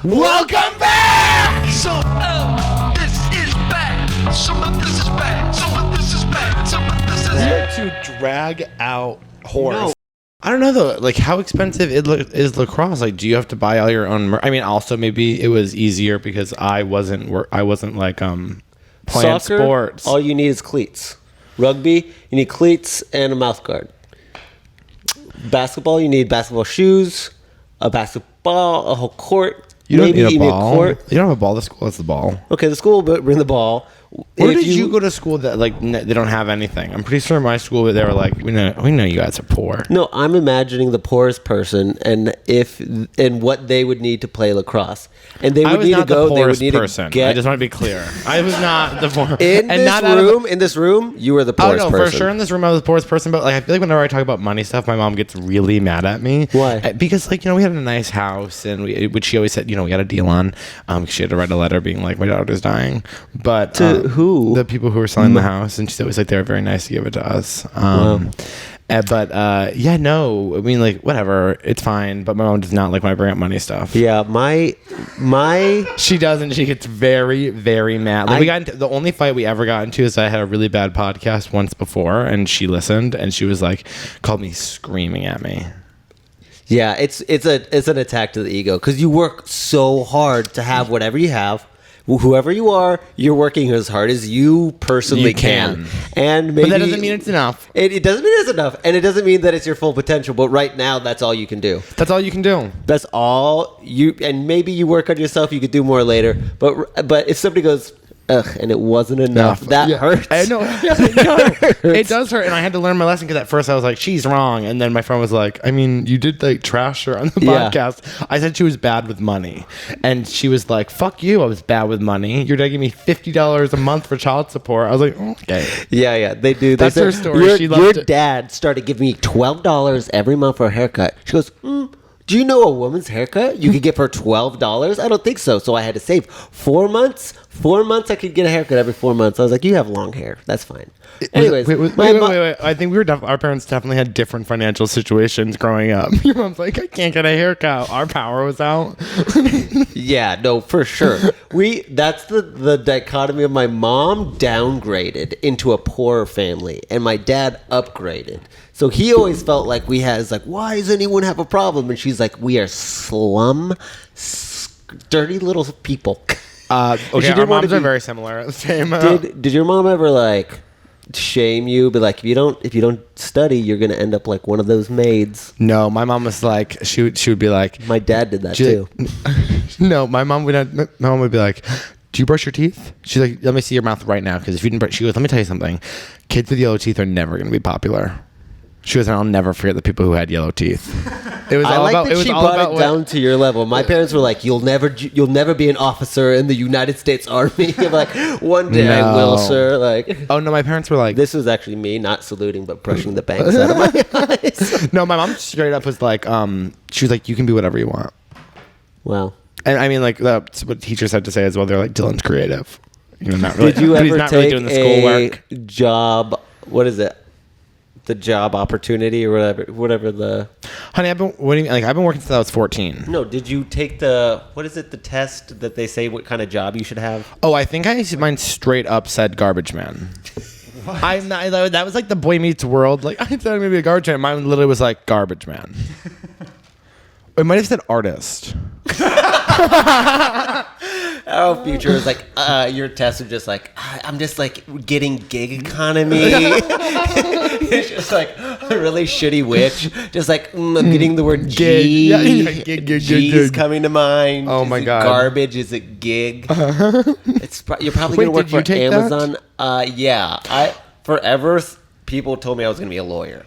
Welcome back! So, this is bad. Some of this is bad. Some of this is bad. Some of this is bad. To drag out horse. No. I don't know though. Like, how expensive is lacrosse? Like, do you have to buy all your own? I mean, also maybe it was easier because I wasn't like playing Soccer, sports. all you need is cleats. Rugby, you need cleats and a mouth guard. Basketball, you need basketball shoes, a basketball, a whole court. You don't need a ball. You court. don't have a ball. The school has the ball. Okay, the school will bring the ball. Where did you go to school that like they don't have anything? I'm pretty sure my school they were like, we know you guys are poor. No, I'm imagining the poorest person and what they would need to play lacrosse, and they would need to go. They would need to get. I just want to be clear. I was not the poor. In this room, you were the poorest person. For sure in this room I was the poorest person. But like I feel like whenever I talk about money stuff, my mom gets really mad at me. Why? Because like we had a nice house and which she always said we got a deal on. She had to write a letter being like my daughter's dying. But to who? The people who were selling the house, and she always like they were very nice to give it to us. Wow. But I mean like whatever, it's fine. But my mom does not like when I bring up money stuff. Yeah, my she doesn't. She gets very, very mad. Like the only fight we ever got into is I had a really bad podcast once before, and she listened, and she was like, called me screaming at me. Yeah, it's an attack to the ego because you work so hard to have whatever you have. Whoever you are, you're working as hard as you personally can. And maybe, but that doesn't mean it's enough. It doesn't mean it's enough. And it doesn't mean that it's your full potential. But right now, that's all you can do. That's all you can do. That's all you... And maybe you work on yourself. You could do more later. But if somebody goes... Ugh, and it wasn't enough. That hurts. I know. It does hurt, and I had to learn my lesson because at first I was like, "She's wrong," and then my friend was like, "I mean, you did like trash her on the podcast." I said she was bad with money, and she was like, "Fuck you! I was bad with money. You're gonna give me $50 a month for child support." I was like, oh, "Okay." Yeah, they do. That's her story. Your dad started giving me $12 every month for a haircut. She goes, do you know a woman's haircut you could get for $12? I don't think so. So I had to save 4 months. 4 months I could get a haircut every 4 months. I was like, you have long hair. That's fine. Anyways. Wait. I think our parents definitely had different financial situations growing up. Your mom's like, I can't get a haircut. Our power was out. Yeah, no, for sure. That's the dichotomy of my mom downgraded into a poorer family and my dad upgraded. So he always felt like why does anyone have a problem? And she's like, we are slum, dirty little people. Okay, our moms are very similar. Same. Did your mom ever shame you? Be like, if you don't study, you're gonna end up like one of those maids. No, my mom was like, she would be like, my dad did that too. No, my mom would be like, do you brush your teeth? She's like, let me see your mouth right now, because if you didn't brush, she goes, let me tell you something. Kids with yellow teeth are never gonna be popular. She goes, and I'll never forget the people who had yellow teeth. It was all about. It was she all brought about it down to your level. My parents were like, "You'll never be an officer in the United States Army." I'm like, one day I will, sir. Like, oh no, my parents were like, this was actually me not saluting but brushing the bangs out of my eyes. No, my mom straight up was like, she was like, you can be whatever you want. Wow. And I mean, like that's what teachers had to say as well. They're like, Dylan's creative. Not really. Did you ever not take really doing the schoolwork. a job? What is it? The job opportunity or whatever the... Honey, I've been working since I was 14. No, did you take the test that they say what kind of job you should have? Oh, I think mine straight up said garbage man. I'm not, that was like the Boy Meets World. Like, I thought it was going to be a garbage man. Mine literally was like garbage man. It might have said artist. Our future is like, your tests are just like, I'm just like getting gig economy. It's just like a really shitty witch. Just like, I'm getting the word G. G's coming to mind. Oh my God. Garbage, is it gig? You're probably going to work for Amazon. Yeah. Forever, people told me I was going to be a lawyer.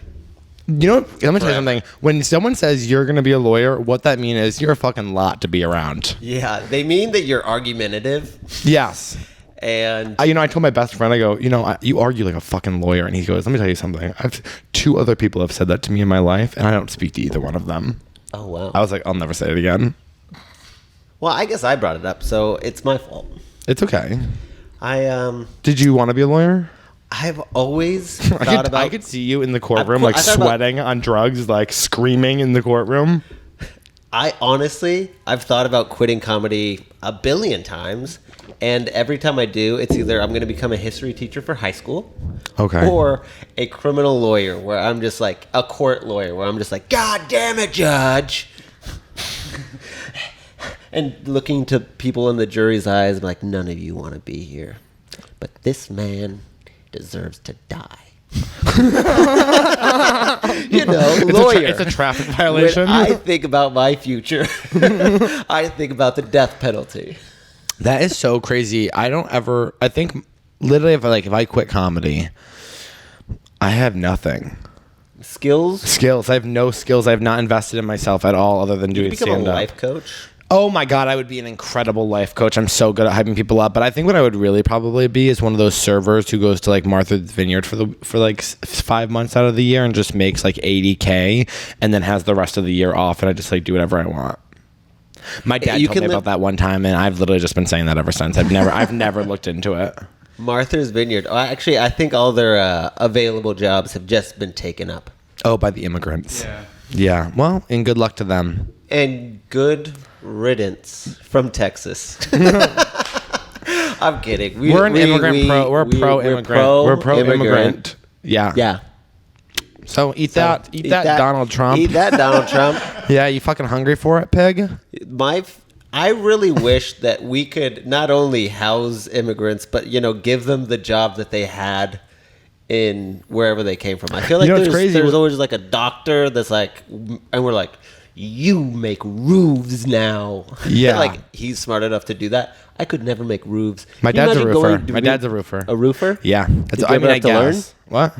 You know, let me tell you something. When someone says you're going to be a lawyer, what that means is you're a fucking lot to be around. Yeah, they mean that you're argumentative. Yes. And I told my best friend, I go, you argue like a fucking lawyer. And he goes, let me tell you something. Two other people have said that to me in my life, and I don't speak to either one of them. Oh, wow. I was like, I'll never say it again. Well, I guess I brought it up, so it's my fault. It's okay. Did you want to be a lawyer? I've always thought about... I could see you in the courtroom, sweating on drugs, like screaming in the courtroom. I've thought about quitting comedy a billion times, and every time I do, it's either I'm going to become a history teacher for high school, Okay. or a criminal lawyer where I'm just like a court lawyer where I'm just like, God damn it, judge, and looking to people in the jury's eyes, I'm like, none of you want to be here, but this man deserves to die. Lawyer. It's a traffic violation. When I think about my future, I think about the death penalty. That is so crazy. I think literally if I quit comedy, I have nothing. Skills? I have no skills. I have not invested in myself at all other than doing Become stand-up. a life coach? Oh my God, I would be an incredible life coach. I'm so good at hyping people up. But I think what I would really probably be is one of those servers who goes to like Martha's Vineyard for like 5 months out of the year and just makes like $80K and then has the rest of the year off, and I just like do whatever I want. My dad told me about that one time, and I've literally just been saying that ever since. I've never looked into it. Martha's Vineyard. Oh, actually, I think all their available jobs have just been taken up. Oh, by the immigrants. Yeah. Well, and good luck to them. And good riddance from Texas. I'm kidding. We're pro-immigrant. Yeah. Yeah. So eat that, Donald Trump. Eat that, Donald Trump. Yeah, you fucking hungry for it, pig? I really wish that we could not only house immigrants, but give them the job that they had in wherever they came from. I feel like there's always like a doctor that's like, and we're like, you make roofs now. Yeah. Like he's smart enough to do that. I could never make roofs. My dad's a roofer. My dad's a roofer. A roofer? Yeah. I guess. What?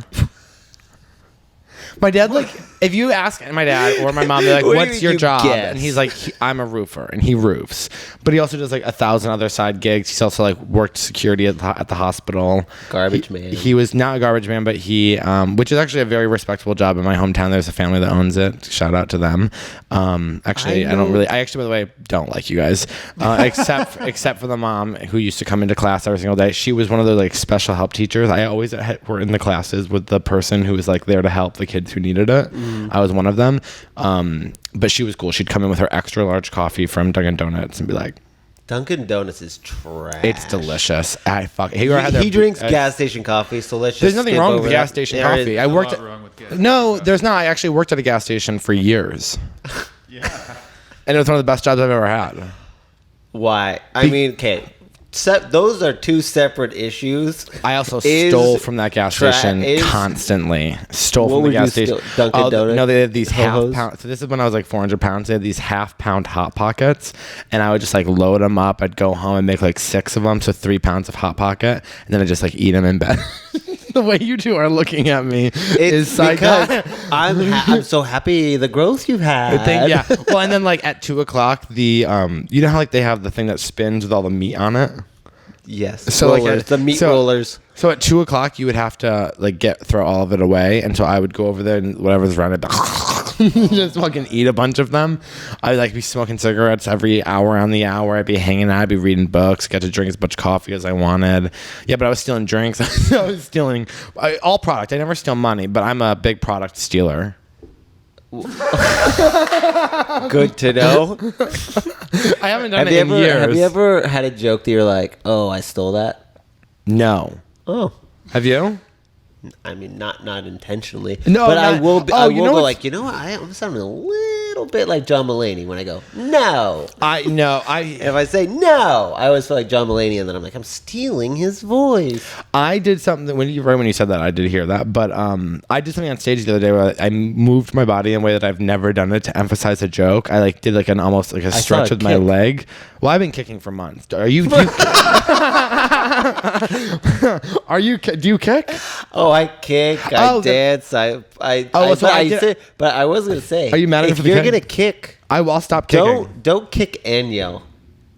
My dad, like, if you ask my dad or my mom, they're like, what's your job? Guess? And he's like, I'm a roofer, and he roofs. But he also does like 1,000 other side gigs. He's also like worked security at the hospital. Garbage man. He was not a garbage man, but he, which is actually a very respectable job in my hometown. There's a family that owns it. Shout out to them. Actually, I actually, by the way, don't like you guys, except for the mom who used to come into class every single day. She was one of the like special help teachers. I always were in the classes with the person who was like there to help the kids who needed it. I was one of them. But she was cool. She'd come in with her extra large coffee from Dunkin' Donuts and be like, Dunkin' Donuts is trash. it's delicious. He drinks gas station coffee, so let's just. There's nothing wrong with gas station coffee. I worked. No, there's not. I actually worked at a gas station for years. Yeah. And it was one of the best jobs I've ever had. Why? I mean, okay. Those are two separate issues. I also stole from that gas station constantly. Stole from the gas station. Dunkin' Donuts? No, they had these half-pound. So this is when I was like 400 pounds. They had these half-pound Hot Pockets, and I would just like load them up. I'd go home and make like 6 of them, so 3 pounds of Hot Pocket, and then I'd just like eat them in bed. The way you two are looking at me is because I'm so happy the growth you've had. Yeah. Well, and then like at 2:00, the you know how like they have the thing that spins with all the meat on it. Yes. So rollers, like the meat rollers. So at 2:00, you would have to like throw all of it away, and so I would go over there and whatever's around it, just fucking eat a bunch of them. I'd like be smoking cigarettes every hour on the hour. I'd be hanging out. I'd be reading books. Get to drink as much coffee as I wanted. Yeah, but I was stealing drinks. I was stealing all product. I never steal money, but I'm a big product stealer. Good to know. I haven't done it in years. Have you ever had a joke that you're like, oh, I stole that? No. Oh. Have you? I mean, not intentionally. No, but not, I will. Oh, I you will know go what? like, you know what? I'm sounding a little bit like John Mulaney when I go no. If I say no, I always feel like John Mulaney, and then I'm like, I'm stealing his voice. I did something when you said that. I did hear that, but I did something on stage the other day where I moved my body in a way that I've never done it to emphasize a joke. I like did like an almost like a stretch with my leg. Well, I've been kicking for months. Do you do you kick? Oh, I kick. I dance. But I was gonna say. Are you mad at me for the kick? If kick? you're gonna kick, I'll stop kicking. Don't kick and yell,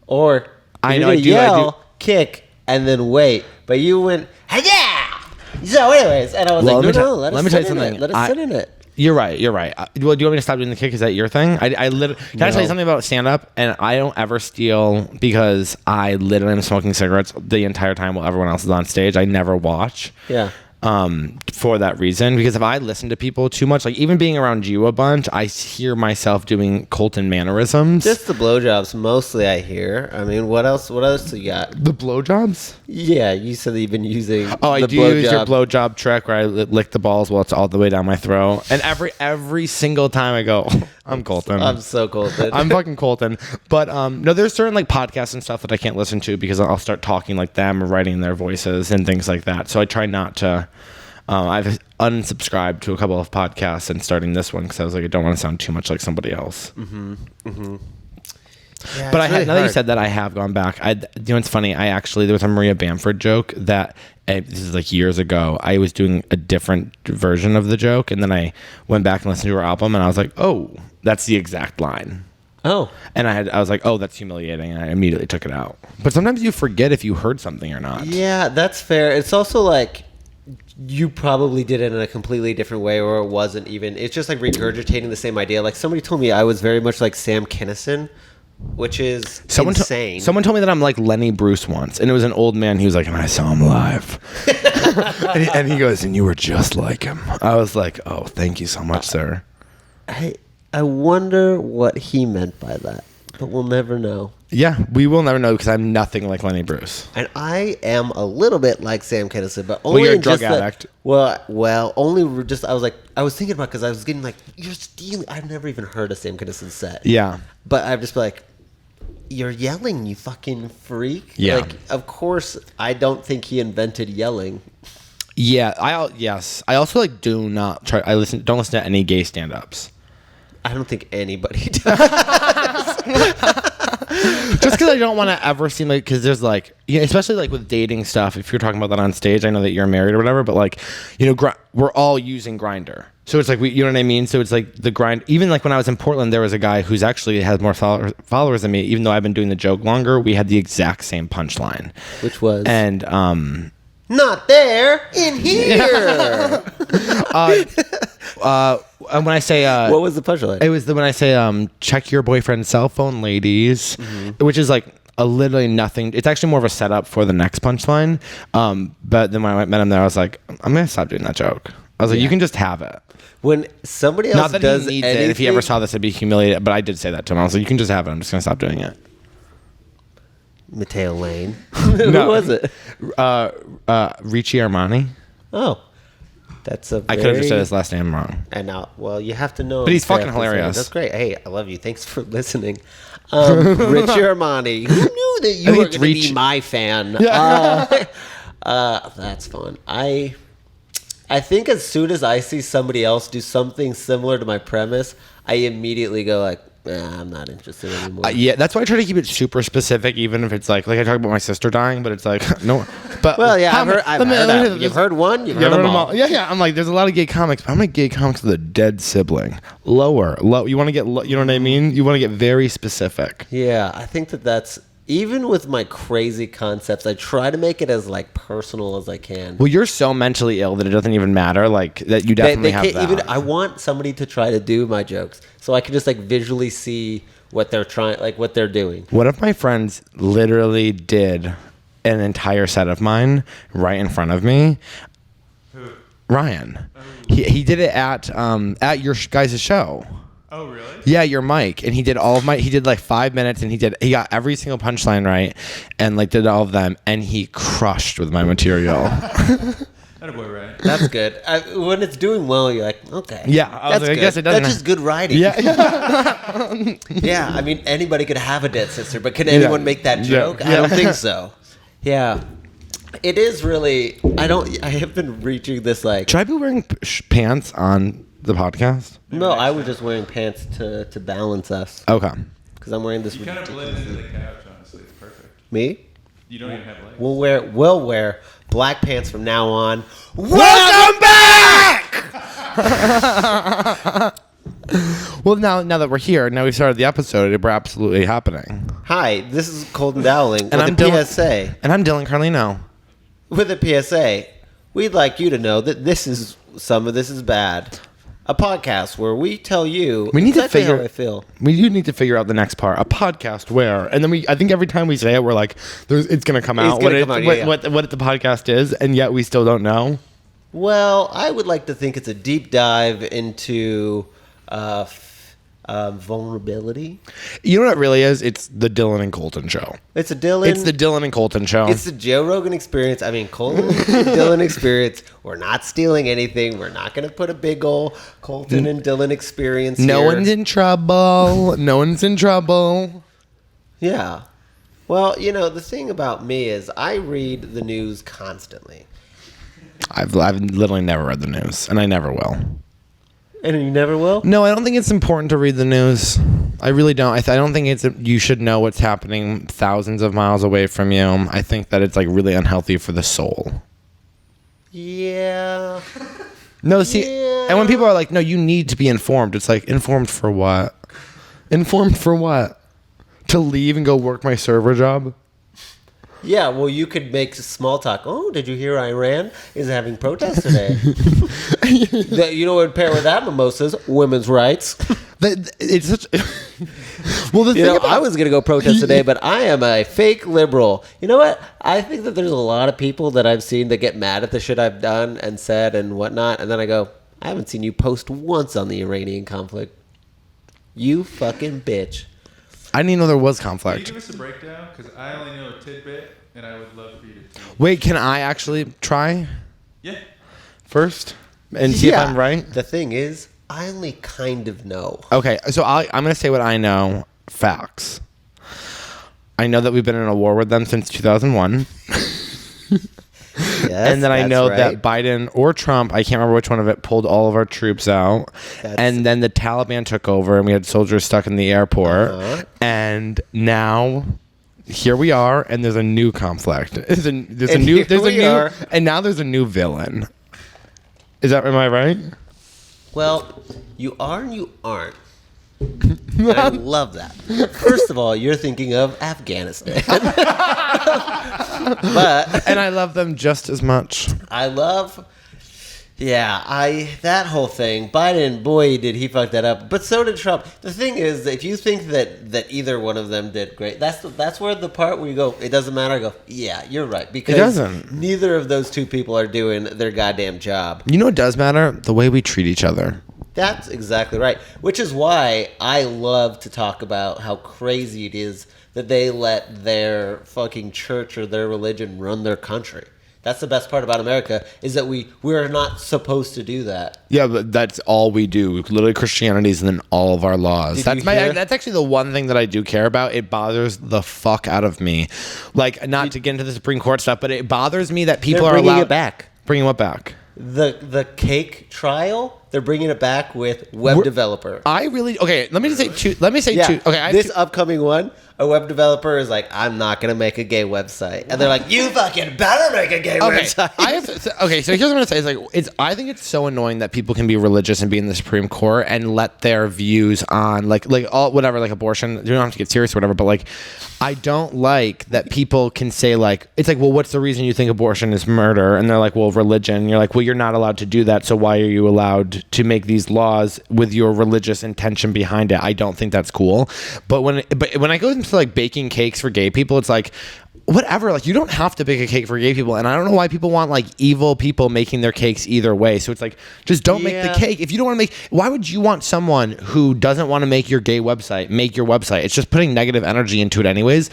or I know I do. Yell, kick, and then wait. But you went, yeah. So, anyways, and I was like, no, let me tell you something. Let us sit in it. You're right. Well, do you want me to stop doing the kick? Is that your thing? I literally can I tell you something about stand up? And I don't ever steal because I literally am smoking cigarettes the entire time while everyone else is on stage. I never watch. Yeah. for that reason. Because if I listen to people too much, like even being around you a bunch, I hear myself doing Colton mannerisms. Just the blowjobs, mostly. I hear. I mean, what else? What else do you got? The blowjobs? Yeah, you said that you've been using. Oh, I the do use your blowjob trick where I lick the balls while it's all the way down my throat. And every single time I go, I'm Colton. I'm so Colton. I'm fucking Colton. But no, there's certain like podcasts and stuff that I can't listen to because I'll start talking like them or writing their voices and things like that. So I try not to. I've unsubscribed to a couple of podcasts and starting this one because I was like, I don't want to sound too much like somebody else. Mm-hmm. Mm-hmm. Yeah, But now that you said that, I have gone back. It's funny. There was a Maria Bamford joke that this is like years ago. I was doing a different version of the joke, and then I went back and listened to her album, and I was like, oh, that's the exact line. Oh. And I was like, oh, that's humiliating, and I immediately took it out. But sometimes you forget if you heard something or not. Yeah, that's fair. It's also like you probably did it in a completely different way, or it wasn't even. It's just like regurgitating the same idea. Like somebody told me I was very much like Sam Kinison, which is insane. Someone told me that I'm like Lenny Bruce once, and it was an old man. He was like, and I saw him live. and he goes, and you were just like him. I was like, oh, thank you so much, sir. I wonder what he meant by that, but we'll never know. Yeah, we will never know because I'm nothing like Lenny Bruce. And I am a little bit like Sam Kinison, but only you're a in drug just addict. Only just I was thinking about because I was getting like, you're stealing. I've never even heard a Sam Kinison set. Yeah, but I've just been like, you're yelling, you fucking freak. Yeah. Like, of course, I don't think he invented yelling. Yeah, I also like don't listen to any gay stand-ups. I don't think anybody does. Just because I don't want to ever seem like, because there's like, especially like with dating stuff, if you're talking about that on stage, I know that you're married or whatever, but like, we're all using Grindr. So it's like, you know what I mean? So it's like the grind, even like when I was in Portland, there was a guy who's actually has more followers than me, even though I've been doing the joke longer. We had the exact same punchline. Which was? And, not there, in here. when I say what was the punchline? It was when I say check your boyfriend's cell phone, ladies, which is like a literally nothing. It's actually more of a setup for the next punchline. But then when I met him there, I was like, I'm gonna stop doing that joke. I was like, you can just have it. When somebody else not that does he needs anything, it. If he ever saw this, I'd be humiliated. But I did say that to him. I was like, you can just have it. I'm just gonna stop doing it. Mateo Lane. Who was it? Ricci Armani. Oh, that's a. I could have just said his last name wrong. And now, well, you have to know. But he's fucking hilarious. That's great. Hey, I love you. Thanks for listening. Richie Armani. Who knew that you were going to be my fan? Yeah. That's fun. I think as soon as I see somebody else do something similar to my premise, I immediately go like, I'm not interested anymore. Yeah, that's why I try to keep it super specific, even if it's like I talk about my sister dying, but it's like no. But well, yeah, I've heard that. You've heard one, you've heard them all. Yeah. I'm like, there's a lot of gay comics, but how many gay comics with a dead sibling? Low. You want to get, you know what I mean? You want to get very specific. Yeah, I think that's. Even with my crazy concepts, I try to make it as like personal as I can. Well, you're so mentally ill that it doesn't even matter. Like that, you definitely have that. I want somebody to try to do my jokes, so I can just like visually see what they're trying, like what they're doing. What if my friends literally did an entire set of mine right in front of me? Who? Ryan. He did it at your guys' show. Oh, really? Yeah, your mic. And he did he did like 5 minutes and he got every single punchline right and like did all of them and he crushed with my material. Attaboy, right? That's good. When it's doing well, you're like, okay. Yeah, I guess it doesn't. That's just good writing. Yeah. Yeah, I mean, anybody could have a dead sister, but can anyone make that joke? Yeah. I don't think so. Yeah. It is really, I have been reaching this like. Should I be wearing pants on the podcast? No, I was just wearing pants to balance us. Okay. Because I'm wearing this. You kind of blend into the couch, honestly. It's perfect. Me? You don't even have legs. We'll wear black pants from now on. Welcome back! Well, now that we're here, now we've started the episode, we're absolutely happening. Hi, this is Colton Dowling with I'm a PSA. And I'm Dylan Carlino. With a PSA, we'd like you to know that some of this is bad. A podcast where we tell you exactly how I feel. We do need to figure out the next part. A podcast where, and then I think every time we say it, we're like, it's going to come out what the podcast is, and yet we still don't know. Well, I would like to think it's a deep dive into vulnerability. You know what it really is? It's the Dylan and Colton show. It's a Dylan. It's the Dylan and Colton show. It's the Joe Rogan experience. I mean, Colton, Dylan experience. We're not stealing anything. We're not going to put a big ol' Colton and Dylan experience No here. one's in trouble. No one's in trouble. Yeah. Well, the thing about me is I read the news constantly. I've literally never read the news, and I never will. And you never will? No, I don't think it's important to read the news. I really don't. I don't think you should know what's happening thousands of miles away from you. I think that it's like really unhealthy for the soul. Yeah. No, see, Yeah. and when people are like, no, you need to be informed, it's like, informed for what? Informed for what? To leave and go work my server job? Yeah, well, you could make small talk. Oh, did you hear Iran is having protests today? You know what would pair with that, mimosas? Women's rights. It's such... Well, the thing about... I was going to go protest today, but I am a fake liberal. You know what? I think that there's a lot of people that I've seen that get mad at the shit I've done and said and whatnot, and then I go, I haven't seen you post once on the Iranian conflict. You fucking bitch. I didn't even know there was Can you conflict. give us a breakdown? Because I only know a tidbit, and I would love for you to tell me. Wait, can I actually try Yeah. first and see if I'm right? The thing is, I only kind of know. Okay, so I'm going to say what I know. Facts. I know that we've been in a war with them since 2001. Yes, And then I that's know right. that Biden or Trump, I can't remember which one of it, pulled all of our troops out. And then the Taliban took over and we had soldiers stuck in the airport. Uh-huh. And now here we are and there's a new conflict. There's a And new here we are. and now there's a new villain. Am I right? Well, you are and you aren't. And I love that. First of all, you're thinking of Afghanistan. But And I love them just as much. I love, that whole thing. Biden, boy, did he fuck that up. But so did Trump. The thing is, if you think that either one of them did great, that's where the part where you go, it doesn't matter. I go, yeah, you're right. Because It doesn't. neither of those two people are doing their goddamn job. You know what does matter? The way we treat each other. That's exactly right. Which is why I love to talk about how crazy it is that they let their fucking church or their religion run their country. That's the best part about America, is that we're not supposed to do that. Yeah, but that's all we do. Literally, Christianity is in all of our laws. Did you hear? That's actually the one thing that I do care about. It bothers the fuck out of me. Like, not to get into the Supreme Court stuff, but it bothers me that people They're are bringing allowed it back. Bringing what back? The cake trial, they're bringing it back with web developer. I really okay. Let me just say two. Let me say two. Okay, I have this two- upcoming one, a web developer is like, I'm not gonna make a gay website, and they're like, you fucking better make a gay website. Okay, so here's what I'm gonna say. I think it's so annoying that people can be religious and be in the Supreme Court and let their views on like all whatever, like abortion. You don't have to get serious or whatever, but like, I don't like that people can say like, it's like, well, what's the reason you think abortion is murder? And they're like, well, religion. And you're like, well, you're not allowed to do that. So why are you allowed to make these laws with your religious intention behind it? I don't think that's cool. But when I go into like baking cakes for gay people, it's like, whatever, like, you don't have to bake a cake for gay people, and I don't know why people want like evil people making their cakes either way. So it's like, just don't make the cake. If you don't want to make, why would you want someone who doesn't want to make your gay website make your website? It's just putting negative energy into it anyways.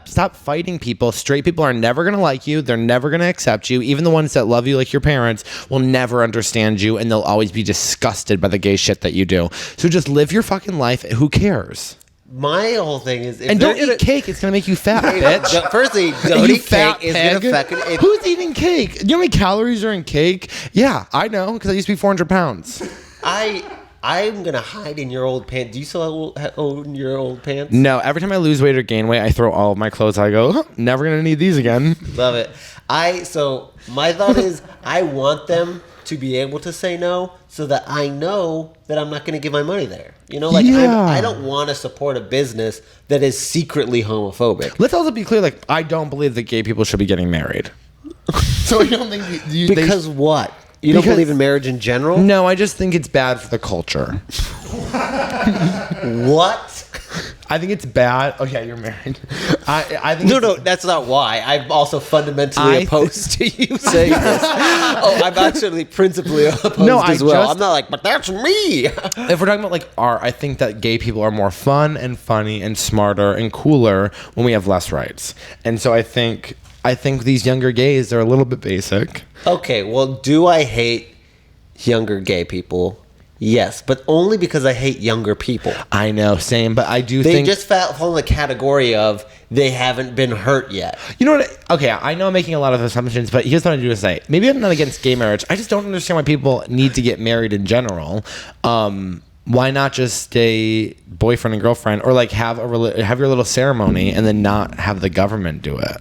Stop fighting people. Straight people are never gonna like you. They're never gonna accept you. Even the ones that love you, like your parents, will never understand you, and they'll always be disgusted by the gay shit that you do. So just live your fucking life. Who cares? My whole thing is, if And they're don't eat cake. It's gonna make you fat, bitch. Firstly, don't You eat cake. Is fat gonna pig. fucking. Who's eating cake? You know how many calories are in cake? Yeah, I know, because I used to be 400 pounds. I'm gonna hide in your old pants. Do you still own your old pants? No, every time I lose weight or gain weight, I throw all of my clothes. I go, never gonna need these again. Love it. So my thought is, I want them to be able to say no, so that I know that I'm not going to give my money there. You know, like, Yeah. I don't want to support a business that is secretly homophobic. Let's also be clear, like, I don't believe that gay people should be getting married. So I don't think Because what? You don't Because- believe in marriage in general? No, I just think it's bad for the culture. What? I think it's bad. Oh yeah, you're married. I think No, that's not why. I'm also fundamentally opposed to you saying this. I'm actually principally opposed as well. I'm not like, but that's me. If we're talking about like art, I think that gay people are more fun and funny and smarter and cooler when we have less rights. And so I think these younger gays are a little bit basic. Okay, well, do I hate younger gay people? Yes, but only because I hate younger people. I know, same, but I do They think... just fall in the category of they haven't been hurt yet. You know what? Okay, I know I'm making a lot of assumptions, but here's what I do to say. Maybe I'm not against gay marriage. I just don't understand why people need to get married in general. Why not just stay boyfriend and girlfriend, or like have your little ceremony and then not have the government do it?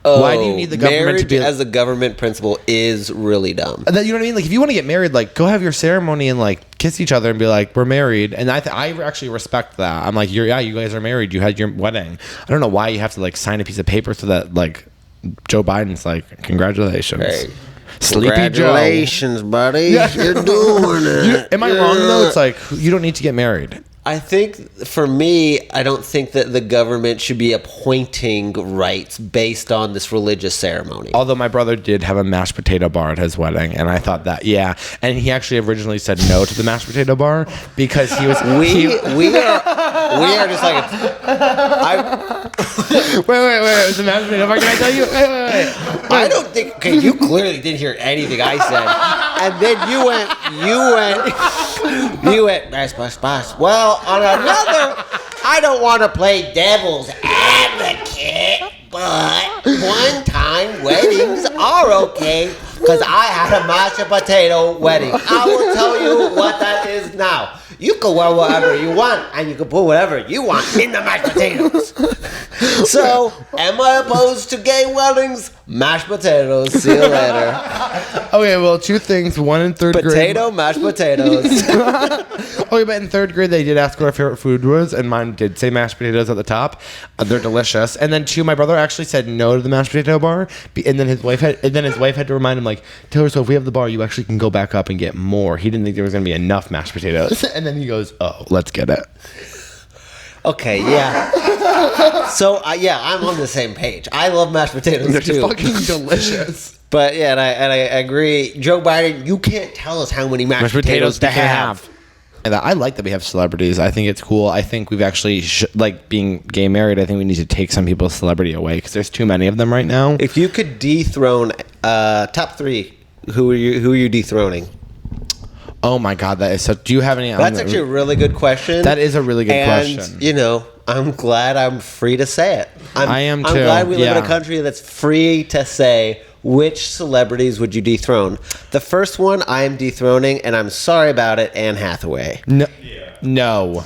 Why do you need the government to be as a government principle is really dumb. You know what I mean? Like, if you want to get married, like, go have your ceremony and like kiss each other and be like, we're married. And I actually respect that. I'm like, you guys are married. You had your wedding. I don't know why you have to like sign a piece of paper so that like Joe Biden's like, congratulations. Hey. Sleepy Congratulations, Joe. buddy. You're doing it. Am I wrong though? It's like, you don't need to get married. I think for me, I don't think that the government should be appointing rights based on this religious ceremony. Although my brother did have a mashed potato bar at his wedding, and I thought that, yeah. And he actually originally said no to the mashed potato bar because he was... we are just like... Wait. It was a mashed potato bar. Can I tell you? Wait. I don't think... Okay, you clearly didn't hear anything I said. And then you went, bash. Well, on another, I don't want to play devil's advocate, but one time weddings are okay because I had a mashed potato wedding. I will tell you what that is now. You can wear whatever you want, and you can put whatever you want in the mashed potatoes. So, am I opposed to gay weddings? Mashed potatoes. See you later. Okay, well, two things. One in third grade. Mashed potatoes. Okay, but in third grade, they did ask what our favorite food was, and mine did say mashed potatoes at the top. They're delicious. And then two, my brother actually said no to the mashed potato bar, and then his wife had to remind him, like, Taylor, so if we have the bar, you actually can go back up and get more. He didn't think there was going to be enough mashed potatoes. And then he goes, oh, let's get it. Okay, yeah. So, I'm on the same page. I love mashed potatoes, They're too. fucking delicious. But, yeah, and I agree. Joe Biden, you can't tell us how many mashed potatoes to have. And I like that we have celebrities. I think it's cool. I think we've actually, like being gay married, I think we need to take some people's celebrity away because there's too many of them right now. If you could dethrone top three, who are you dethroning? Oh my God, that is so. Do you have any? That's actually a really good question. That is a really good question. And, you know, I'm glad I'm free to say it. I am too. I'm glad we live in a country that's free to say which celebrities would you dethrone. The first one I am dethroning, and I'm sorry about it, Anne Hathaway. No,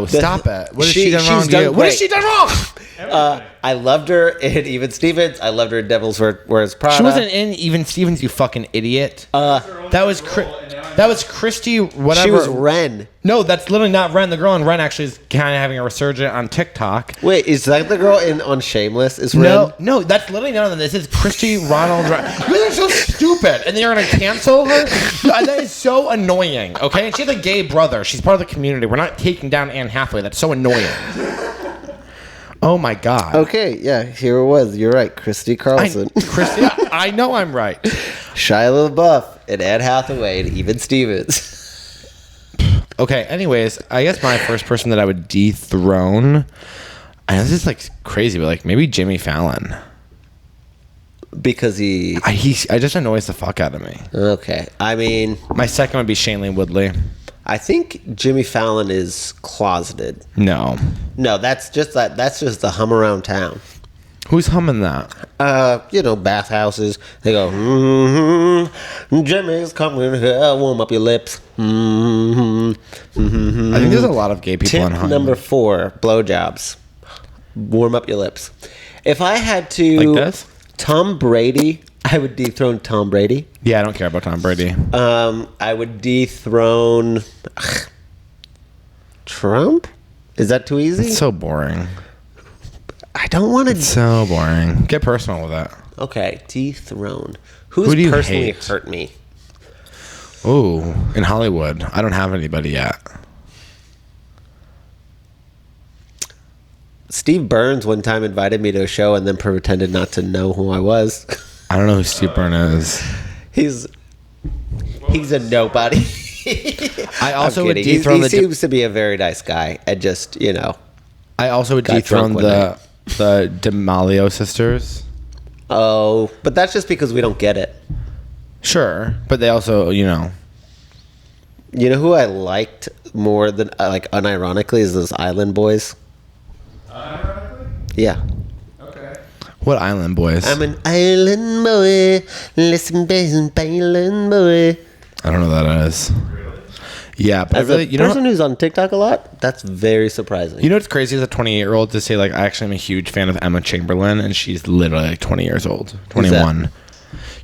stop it. What has she done wrong to you? Great. What has she done wrong? I loved her in Even Stevens. I loved her in Devil's Wears Prada. She wasn't in Even Stevens, you fucking idiot. That was Christy, whatever. She was Ren. No, that's literally not Ren. The girl in Ren actually is kind of having a resurgence on TikTok. Wait, is that the girl on Shameless? Is Ren? No, that's literally none of them. This is Christy Ronald. You guys are so stupid, and then you're gonna cancel her. That is so annoying. Okay, and she has a gay brother. She's part of the community. We're not taking down Anne Hathaway. That's so annoying. Oh my God. Okay, yeah, here it was. You're right, Christy Carlson. Christy, I know I'm right. Shia LaBeouf and Anne Hathaway and Even Stevens. Okay, anyways, I guess my first person that I would dethrone, I know this is like crazy, but like maybe Jimmy Fallon. Because he just annoys the fuck out of me. Okay, I mean, my second would be Shailene Woodley. I think Jimmy Fallon is closeted. No, that's just the hum around town. Who's humming that? Bathhouses. They go, Jimmy's coming here, warm up your lips. I think there's a lot of gay people on Tip hum. number 4, blowjobs. Warm up your lips. If I had to... Like this? Tom Brady, I would dethrone Tom Brady. Yeah, I don't care about Tom Brady. I would dethrone... Trump? Is that too easy? It's so boring. I don't want to... It's so boring. Get personal with it. Okay, dethrone. Who Who's do you personally hate? hurt me? Ooh, in Hollywood. I don't have anybody yet. Steve Burns one time invited me to a show and then pretended not to know who I was. I don't know who Steve Byrne is. He's a nobody. I also I'm would kidding. dethrone he the. seems to be a very nice guy, and just I also would got dethrone drunk one the D'Amelio sisters. Oh, but that's just because we don't get it. Sure, but they also, You know who I liked more than unironically is those Island Boys. Unironically? Yeah. Okay. what Island Boys? I'm an island boy. Listen, baby, island boy. I don't know what that is. Really? Yeah, but As I really, a person who's on TikTok a lot, that's very surprising. you know what's crazy as a 28-year-old to say, like, I actually am a huge fan of Emma Chamberlain, and she's literally like 20 years old, 21.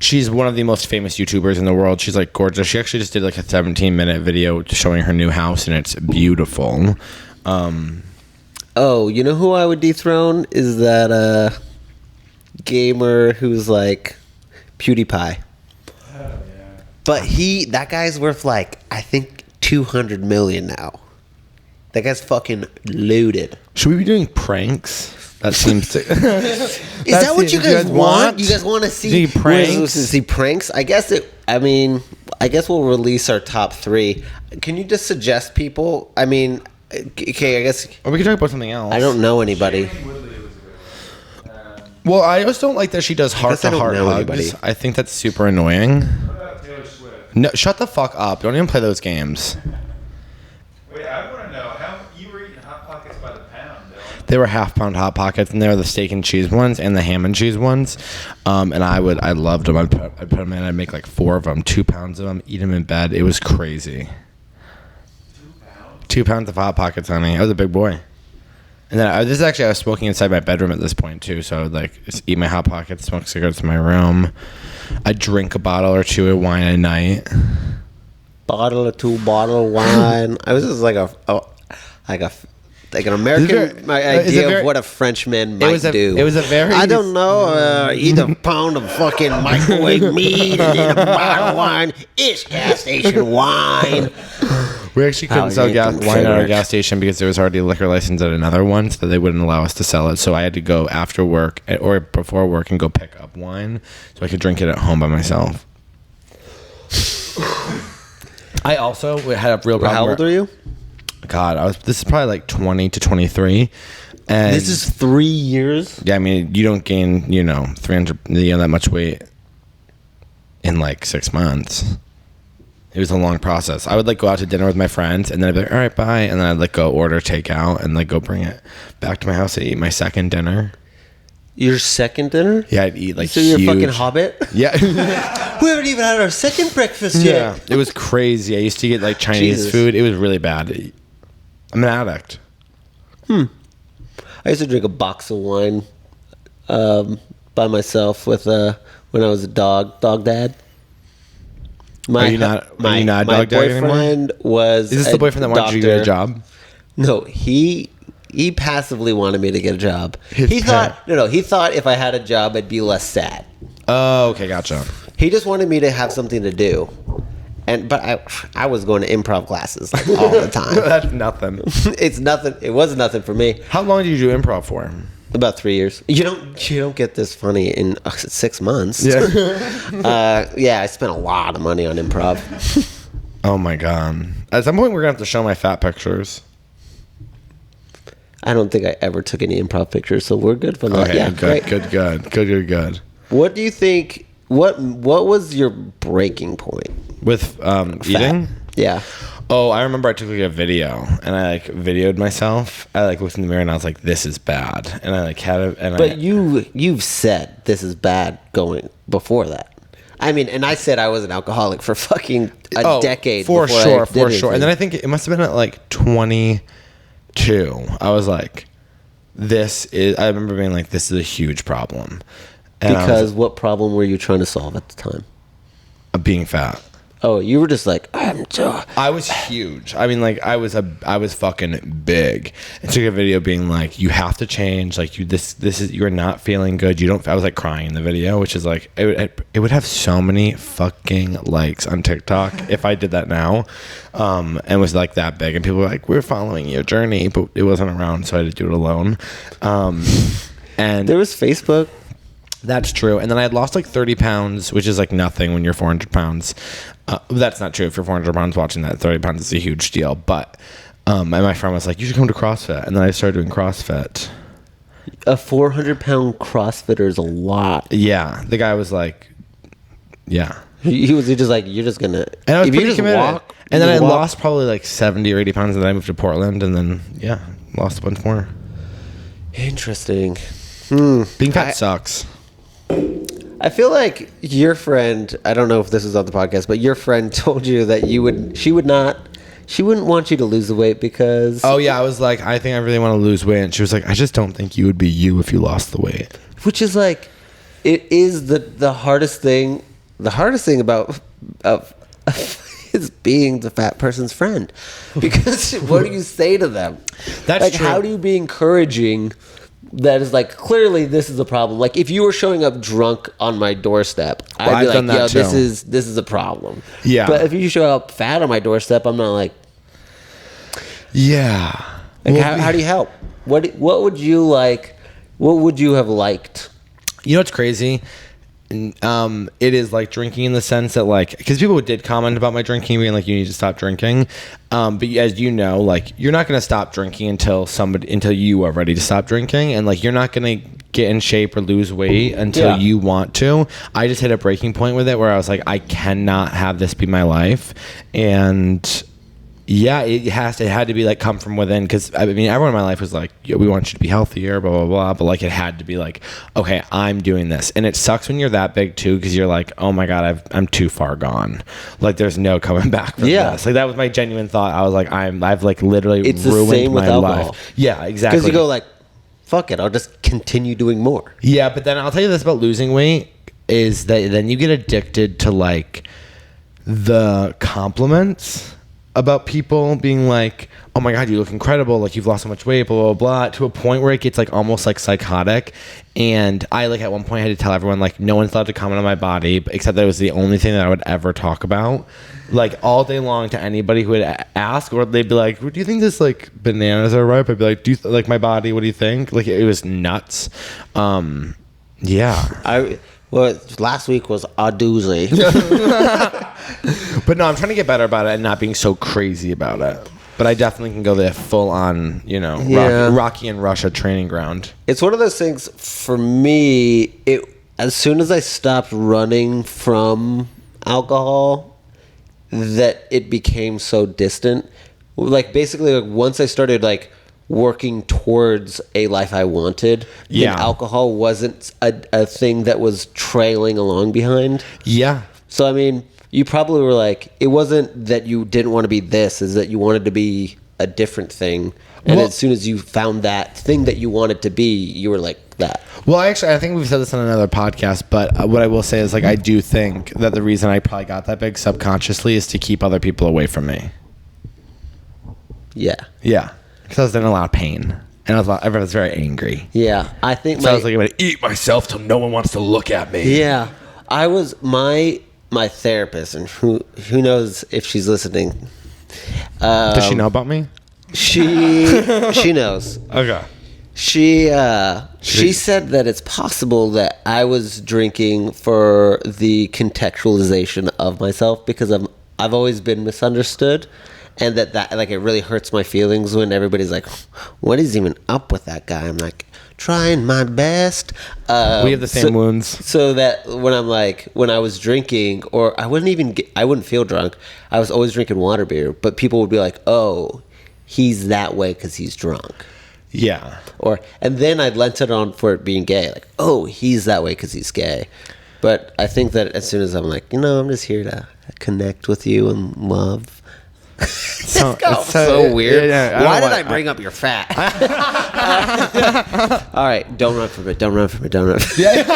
She's one of the most famous YouTubers in the world. She's like gorgeous. She actually just did like a 17-minute video showing her new house, and it's beautiful. Oh, you know who I would dethrone is that gamer who's like PewDiePie. Oh, yeah. But that guy's worth like I think 200 million now. That guy's fucking loaded. Should we be doing pranks? That seems to. Is that what you guys want? You guys want to see pranks? See pranks? I guess we'll release our top 3. Can you just suggest people? I mean, okay, I guess Or we could talk about something else. I don't know anybody. Shailene Woodley was a good one. Well, I just don't like that she does guess I don't heart-to-heart know hugs. anybody. I think that's super annoying. What about Taylor Swift? No, shut the fuck up. Don't even play those games. Wait, I want to know how you were eating Hot Pockets by the pound, Dylan. They were half-pound Hot Pockets, and they were the steak and cheese ones and the ham and cheese ones. And I loved them. I'd put them in. I'd make like 4 of them, 2 pounds of them, eat them in bed. It was crazy. 2 pounds of Hot Pockets, honey. I was a big boy. And then I was smoking inside my bedroom at this point too. So I would like just eat my Hot Pockets, smoke cigarettes in my room. I'd drink a bottle or 2 of wine a night. Bottle or 2 bottle of wine. I was just like an American idea of what a Frenchman might do. It was a very. I don't know. Eat a pound of fucking microwave meat and eat a bottle of wine. It's gas station wine. We actually couldn't sell wine at our gas station because there was already a liquor license at another one, so they wouldn't allow us to sell it. So I had to go after work or before work and go pick up wine so I could drink it at home by myself. I also had a real problem. How old are you? God, this is probably like 20 to 23. And This is 3 years. yeah, I mean, you don't gain, 300, that much weight in like 6 months. It was a long process. I would like go out to dinner with my friends, and then I'd be like, all right, bye. And then I'd like go order takeout and like go bring it back to my house to eat my second dinner. Your second dinner? Yeah, I'd eat like So you're a huge. fucking hobbit? Yeah. We haven't even had our second breakfast Yeah. yet. It was crazy. I used to get like Chinese Jesus. food. It was really bad. I'm an addict. I used to drink a box of wine by myself with when I was a dog dad. Are you not a dog dad anymore? boyfriend was. Is this the boyfriend that wanted you to get a job? No, he passively wanted me to get a job. His He pet. thought he thought if I had a job, I'd be less sad. Oh, okay, gotcha. He just wanted me to have something to do, but I was going to improv classes like, all the time. That's nothing. It's nothing. It was nothing for me. How long did you do improv for? About 3 years. You don't get this funny in 6 months. Yeah. Yeah, I spent a lot of money on improv. Oh my god. At some point, we're gonna have to show my fat pictures. I don't think I ever took any improv pictures, so we're good for that. Okay, Yeah, great. good. What do you think? What was your breaking point? With eating? Yeah. Oh, I remember I took like a video and I like videoed myself. I like looked in the mirror and I was like, "This is bad," and I like had it. And But you've said this is bad going before that. I mean, and I said I was an alcoholic for fucking a decade. For before sure, I did for sure. anything. And then I think it must have been at like 22. I was like, "This is." I remember being like, "This is a huge problem." And because what problem were you trying to solve at the time? being fat. Oh, you were just like, I'm so... I was huge. I mean, like I was fucking big. And took a video being like, you have to change. Like this is, you're not feeling good. You don't. I was like crying in the video, which is like it would have so many fucking likes on TikTok if I did that now, and was like that big. And people were like, we're following your journey, but it wasn't around, so I had to do it alone. And There was Facebook. that's true. And then I had lost like 30 pounds, which is like nothing when you're 400 pounds. That's not true. If you're 400 pounds watching that, 30 pounds is a huge deal. But and my friend was like, you should come to CrossFit. And then I started doing CrossFit. A 400-pound CrossFitter is a lot. Yeah. The guy was like, yeah. He was just like, you're just going to... And I was if you pretty just committed. walk... And then I walk- lost probably like 70 or 80 pounds. And then I moved to Portland. And then, yeah, lost a bunch more. Interesting. Being fat sucks. I feel like your friend, I don't know if this is on the podcast, but your friend told you that she wouldn't want you to lose the weight because... Oh, yeah. I was like, I think I really want to lose weight. And she was like, I just don't think you would be you if you lost the weight. Which is like, it is the hardest thing. The hardest thing about is being the fat person's friend. Because what do you say to them? That's like, true. how do you be encouraging... That is like, clearly this is a problem. Like if you were showing up drunk on my doorstep, Well, I'd be I've done like, yo, that too. this is a problem. Yeah. But if you show up fat on my doorstep, I'm not like, Yeah. like Well, how do you help? What would you like? What would you have liked? You know what's crazy? It is like drinking in the sense that like, because people did comment about my drinking being like, you need to stop drinking. But as you know, like you're not going to stop drinking until you are ready to stop drinking. And like, you're not going to get in shape or lose weight until you want to. I just hit a breaking point with it where I was like, I cannot have this be my life. And yeah, it had to be like come from within, because I mean everyone in my life was like, yeah, we want you to be healthier, blah blah blah, but like it had to be like, okay, I'm doing this. And it sucks when you're that big too, because you're like, oh my god, I'm too far gone, like there's no coming back from this. Like that was my genuine thought. I was like, I've like literally It's the ruined same with my alcohol. life. Yeah, exactly. Because you go like, fuck it, I'll just continue doing more. Yeah, but then I'll tell you this about losing weight is that then you get addicted to like the compliments about people being like, oh my god, you look incredible, like you've lost so much weight, blah blah blah, to a point where it gets like almost like psychotic. And I like at one point had to tell everyone like no one's allowed to comment on my body except that it was the only thing that I would ever talk about, like all day long, to anybody who would ask. Or they'd be like, do you think this like bananas are ripe? I'd be like, do you like my body, what do you think? Like it was nuts. Yeah. Well, last week was a doozy. But no, I'm trying to get better about it and not being so crazy about it. But I definitely can go the full on, you know, Rocky and Russia training ground. It's one of those things for me. As soon as I stopped running from alcohol, that it became so distant. Like basically, like once I started like working towards a life I wanted, then alcohol wasn't a thing that was trailing along behind. Yeah. So I mean, you probably were like, it wasn't that you didn't want to be this, is that you wanted to be a different thing. And Well, as soon as you found that thing that you wanted to be, you were like that. Well, actually, I think we've said this on another podcast, but what I will say is like, I do think that the reason I probably got that big subconsciously is to keep other people away from me. Yeah. Yeah. Because I was in a lot of pain. And everyone was very angry. Yeah. I think So I was like, I'm going to eat myself till no one wants to look at me. yeah. I was my therapist, and who knows if she's listening. Does she know about me? She knows. Okay. She said that it's possible that I was drinking for the contextualization of myself, because I've always been misunderstood, and that like it really hurts my feelings when everybody's like, what is even up with that guy? I'm like, trying my best. We have the same wounds. So that when I was drinking, or I wouldn't feel drunk. I was always drinking water beer, but people would be like, oh, he's that way because he's drunk. Yeah. And then I'd lent it on for it being gay. Like, oh, he's that way because he's gay. But I think that as soon as I'm like, I'm just here to connect with you and love. It's so weird. Yeah, Why did I bring up your fat? All right, don't run from it. Don't run from it. Don't run from it.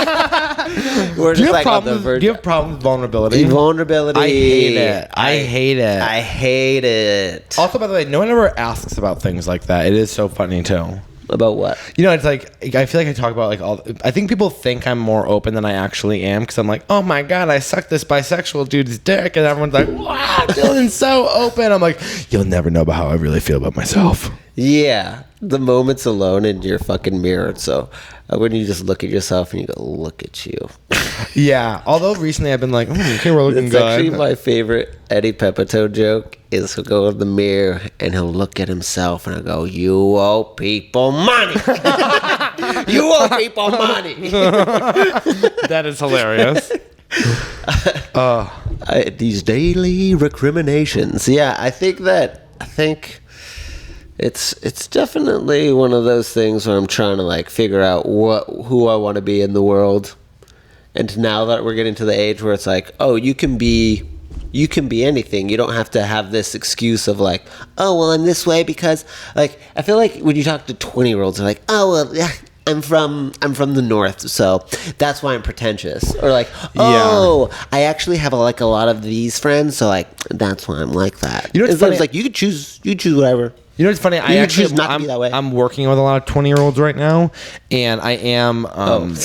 We're Do just you have like on the problems? verge. Do you have problems with vulnerability? Vulnerability. I hate it. I hate it. I hate it. Also, by the way, no one ever asks about things like that. It is so funny too. About what? You know, it's like I feel like I talk about like all. I think people think I'm more open than I actually am because I'm like, oh my god, I sucked this bisexual dude's dick, and everyone's like, wow, Dylan's so open. I'm like, you'll never know about how I really feel about myself. Yeah, the moments alone in your fucking mirror. So when you just look at yourself and you go, look at you. Yeah. Although recently I've been like, okay, we're looking It's good. actually my favorite Eddie Pepitone joke is he'll go in the mirror and he'll look at himself and he'll go, you owe people money. You owe people money. That is hilarious. These daily recriminations. Yeah, I think it's definitely one of those things where I'm trying to like figure out who I want to be in the world. And now that we're getting to the age where it's like, oh, you can be anything. You don't have to have this excuse of like, oh, well, I'm this way because like I feel like when you talk to 20-year-olds, they're like, oh, well, yeah, I'm from the north, so that's why I'm pretentious. Or like, oh, yeah. I actually have like a lot of these friends, so like that's why I'm like that. You know what's funny? It's like you choose whatever. You know what's funny? I actually choose not to be that way. I'm working with a lot of 20-year-olds right now, and I am.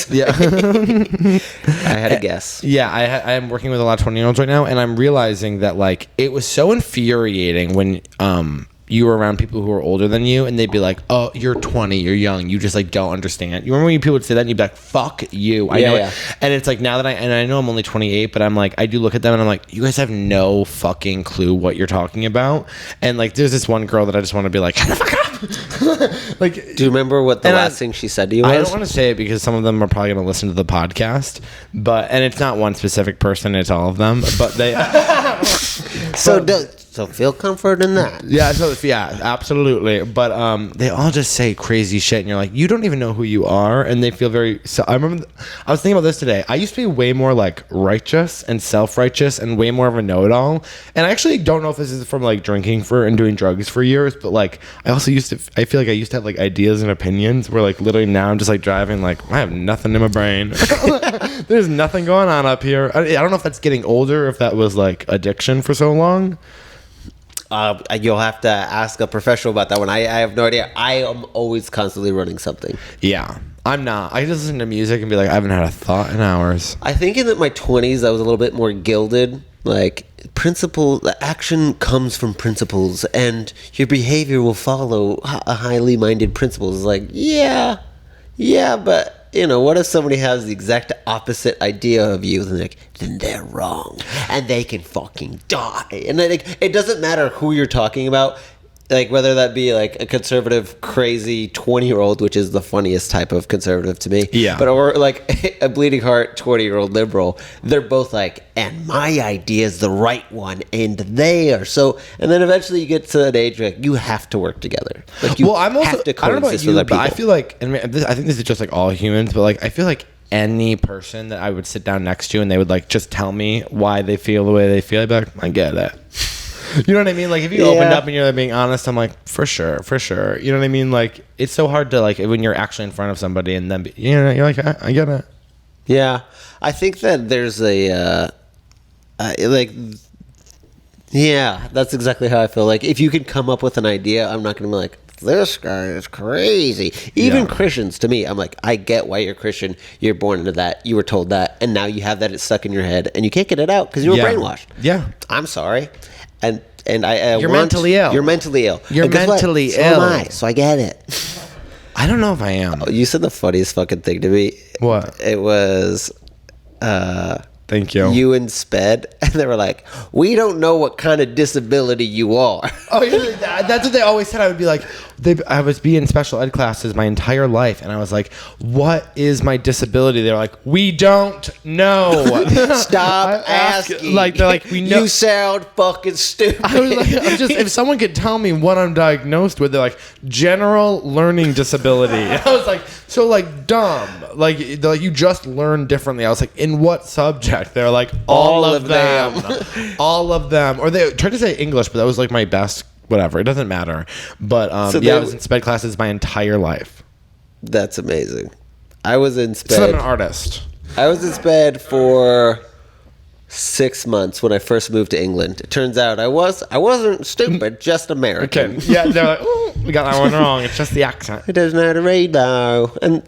Yeah, I had a guess. Yeah, I am working with a lot of 20-year-olds right now, and I'm realizing that like it was so infuriating when you were around people who were older than you, and they'd be like, "Oh, you're 20, you're young, you just like don't understand." You remember when people would say that, and you'd be like, "Fuck you." I know it. And it's like now that I know I'm only 28, but I'm like I do look at them and I'm like, you guys have no fucking clue what you're talking about. And like there's this one girl that I just want to be like, shut the fuck up. Like, do you remember what the last thing she said to you was? I don't want to say it because some of them are probably going to listen to the podcast, and it's not one specific person, it's all of them, but they So feel comfort in that. Yeah, absolutely. But they all just say crazy shit, and you're like, you don't even know who you are, and they feel very. So I remember, I was thinking about this today. I used to be way more like righteous and self-righteous, and way more of a know-it-all. And I actually don't know if this is from like drinking and doing drugs for years, but like I also used to. I feel like I used to have like ideas and opinions. Where like literally now I'm just like driving, like I have nothing in my brain. There's nothing going on up here. I don't know if that's getting older, if that was like addiction for so long. You'll have to ask a professional about that one. I have no idea. I am always constantly running something. Yeah, I'm not. I just listen to music and be like, I haven't had a thought in hours. I think in my 20s, I was a little bit more gilded. Like, the action comes from principles, and your behavior will follow a highly minded principles. It's like, yeah, but... You know, what if somebody has the exact opposite idea of you? Then they're wrong, and they can fucking die. And then it doesn't matter who you're talking about, like whether that be like a conservative, crazy 20-year-old, which is the funniest type of conservative to me. Yeah. Or like a bleeding heart 20-year-old liberal. They're both like, and my idea is the right one, and they are so. And then eventually you get to an age where you have to work together. Like you have to coexist I don't know about you, with other people. but I feel like, and I think this is just like all humans, but like I feel like any person that I would sit down next to and they would like just tell me why they feel the way they feel, I'd be like, I get it. You know what I mean? Like if you opened up and you're like being honest, I'm like, for sure. You know what I mean? Like it's so hard to like when you're actually in front of somebody and then you're like, I get it. Yeah, I think that there's a that's exactly how I feel. Like if you can come up with an idea, I'm not gonna be like, this guy is crazy. Even Christians, to me, I'm like, I get why you're Christian. You're born into that. You were told that, and now you have that. It's stuck in your head, and you can't get it out because you were brainwashed. Yeah, I'm sorry. And you're mentally ill. You're mentally ill. You're mentally ill. So am I. So I get it. I don't know if I am. You said the funniest fucking thing to me. What? It was. Thank you. You and Sped, and they were like, "We don't know what kind of disability you are." Oh, yeah, that's what they always said. I would be like, I was in special ed classes my entire life, and I was like, "What is my disability?" They were like, "We don't know." Stop asking. Like they're like, "We know." You sound fucking stupid. I was like, if someone could tell me what I'm diagnosed with, they're like, general learning disability. I was like, so like dumb. Like you just learn differently. I was like, in what subject? They're like, all of them. All of them. Or they tried to say English, but that was like my best, whatever. It doesn't matter. But I was in sped classes my entire life. That's amazing. I was in sped. So I'm an artist. I was in SPED for 6 months when I first moved to England. It turns out I wasn't stupid, just American. Okay. Yeah, they're like, oh, we got that one wrong. It's just the accent. He doesn't know how to read though. And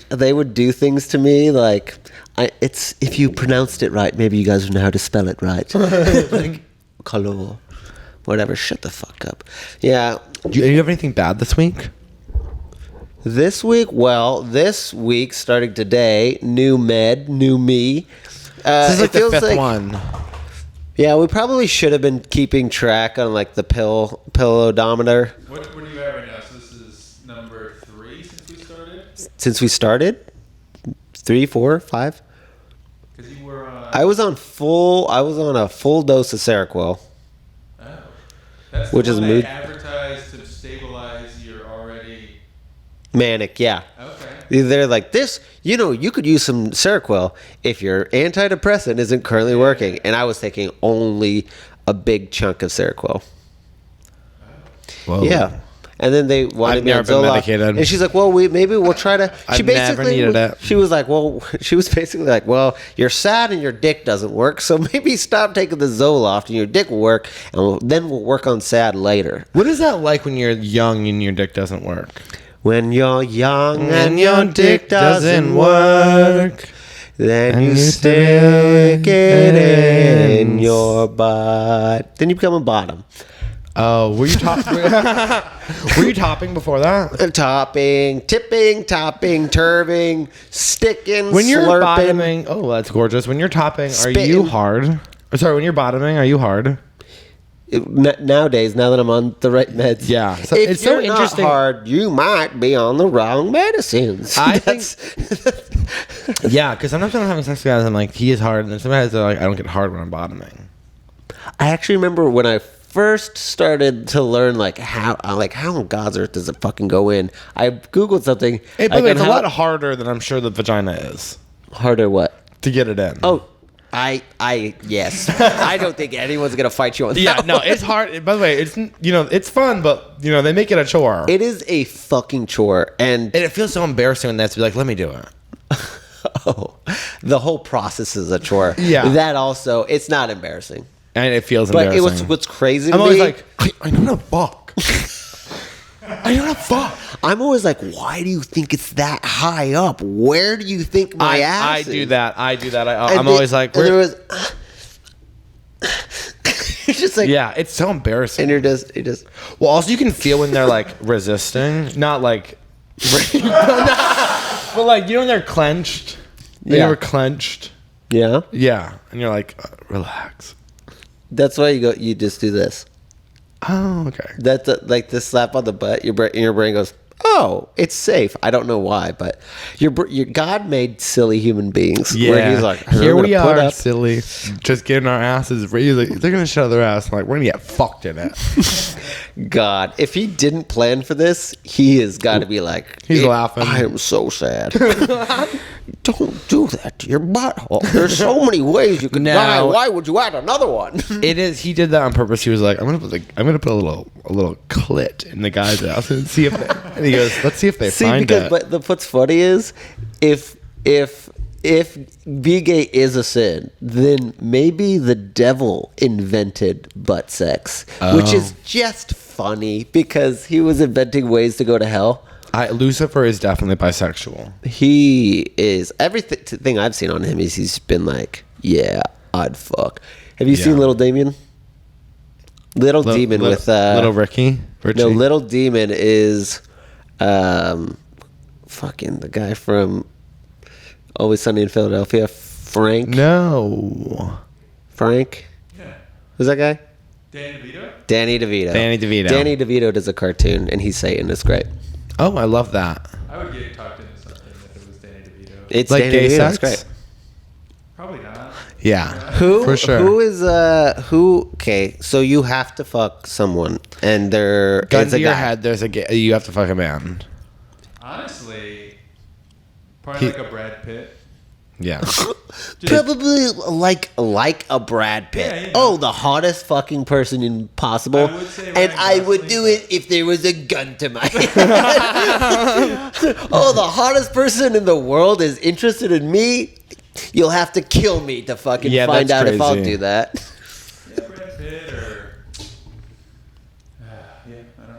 they would do things to me like, it's if you pronounced it right, maybe you guys would know how to spell it right. Like, color, whatever. Shut the fuck up. Yeah. Do you have anything bad this week? This week, starting today, new med, new me. This is like it the feels fifth like, one. Yeah, we probably should have been keeping track on like the pill odometer. What do you have right now? So this is number 3 since we started? Since we started? 3, 4, 5? Because you were on... I was on a full dose of Seroquel. Oh. That's Which the is one mood- they advertised to stabilize your already... Manic, yeah. Okay. They're like, this, you could use some Seroquel if your antidepressant isn't currently working. And I was taking only a big chunk of Seroquel. Whoa. Yeah. And then they wanted I've me on never been Zoloft. medicated. And she's like, well, maybe we'll try to... I've never needed it. She was basically like, well, you're sad and your dick doesn't work, so maybe stop taking the Zoloft and your dick will work, and then we'll work on sad later. What is that like when you're young and your dick doesn't work? When you're young and your dick doesn't work, then you stick it in your butt. Then you become a bottom. Oh, were you topping? Were you topping before that? Topping, tipping, turbing, sticking, When you're slurping. bottoming, oh, that's gorgeous. When you're topping, are you Spitting. hard? Sorry, when you're bottoming, are you hard? Nowadays, now that I'm on the right meds, Yeah. So if it's so you're interesting. not hard, you might be on the wrong medicines. I think. Yeah, because sometimes when I'm having sex with guys, I'm like, he is hard, and then sometimes they're like, I don't get hard when I'm bottoming. I actually remember when I first started to learn how on God's earth does it fucking go in. I googled something. Hey, like, but it's on a how- lot harder than I'm sure the vagina is harder. What? to get it in. Oh, yes. I don't think anyone's gonna fight you on that. Yeah, no, it's hard. By the way, it's fun, but they make it a chore. It is a fucking chore, and And it feels so embarrassing when they have to be like, let me do it. the whole process is a chore. Yeah. That also, it's not embarrassing. And it feels But embarrassing. what's crazy to I'm me, always like, I know how to fuck. I know how to fuck. I'm always like, why do you think it's that high up? Where do you think my ass I is? do that. And I'm always like, and there where? was, it's just like, Yeah, it's so embarrassing. and you're just, Well, also you can feel when they're like resisting, not like, but like when they're clenched. They Yeah. were clenched. yeah. Yeah, and you're like, relax. That's why you just do this. Oh, okay. That's like this slap on the butt. Your brain goes, oh, it's safe. I don't know why, but your God made silly human beings. Yeah. Where he's like, here we put are, up. silly, just getting our asses raised. Like, they're gonna show their ass. I'm like, we're gonna get fucked in it. God, if he didn't plan for this, he has got to be like, He's laughing. I am so sad. Don't do that to your butthole. There's so many ways you can No. die. Why would you add another one? It is. He did that on purpose. He was like, I'm gonna put a little clit in the guy's ass and see if. And he goes, let's see if they find it. But what's funny is if being gay is a sin, then maybe the devil invented butt sex, which is just funny because he was inventing ways to go to hell. Lucifer is definitely bisexual. He is everything I've seen on him is he's been like, yeah, I'd fuck. Have you seen Little Damien? Little Demon with Little Richie. No, Little Demon is fucking the guy from Always Sunny in Philadelphia. Frank. No. Frank. Yeah. Who's that guy? Danny DeVito? Danny DeVito. Danny DeVito does a cartoon, and he's Satan. It's great. Oh, I love that. I would get talked into something if it was Danny DeVito. It's Like Danny gay DeVito. sex? It's great. Probably not. Yeah. Who For sure. Who is okay, so you have to fuck someone and there Gun is to a your guy. head. There's a. You have to fuck a man. Honestly, probably like a Brad Pitt. Yeah. Probably like a Brad Pitt. Yeah, you know. Oh, the hottest fucking person possible. I would say and Ryan I would Gosling, do it if there was a gun to my head. Oh, the hottest person in the world is interested in me. You'll have to kill me to fucking Yeah, find that's out if I'll crazy. do that. Yeah, Brad Pitt or yeah, I don't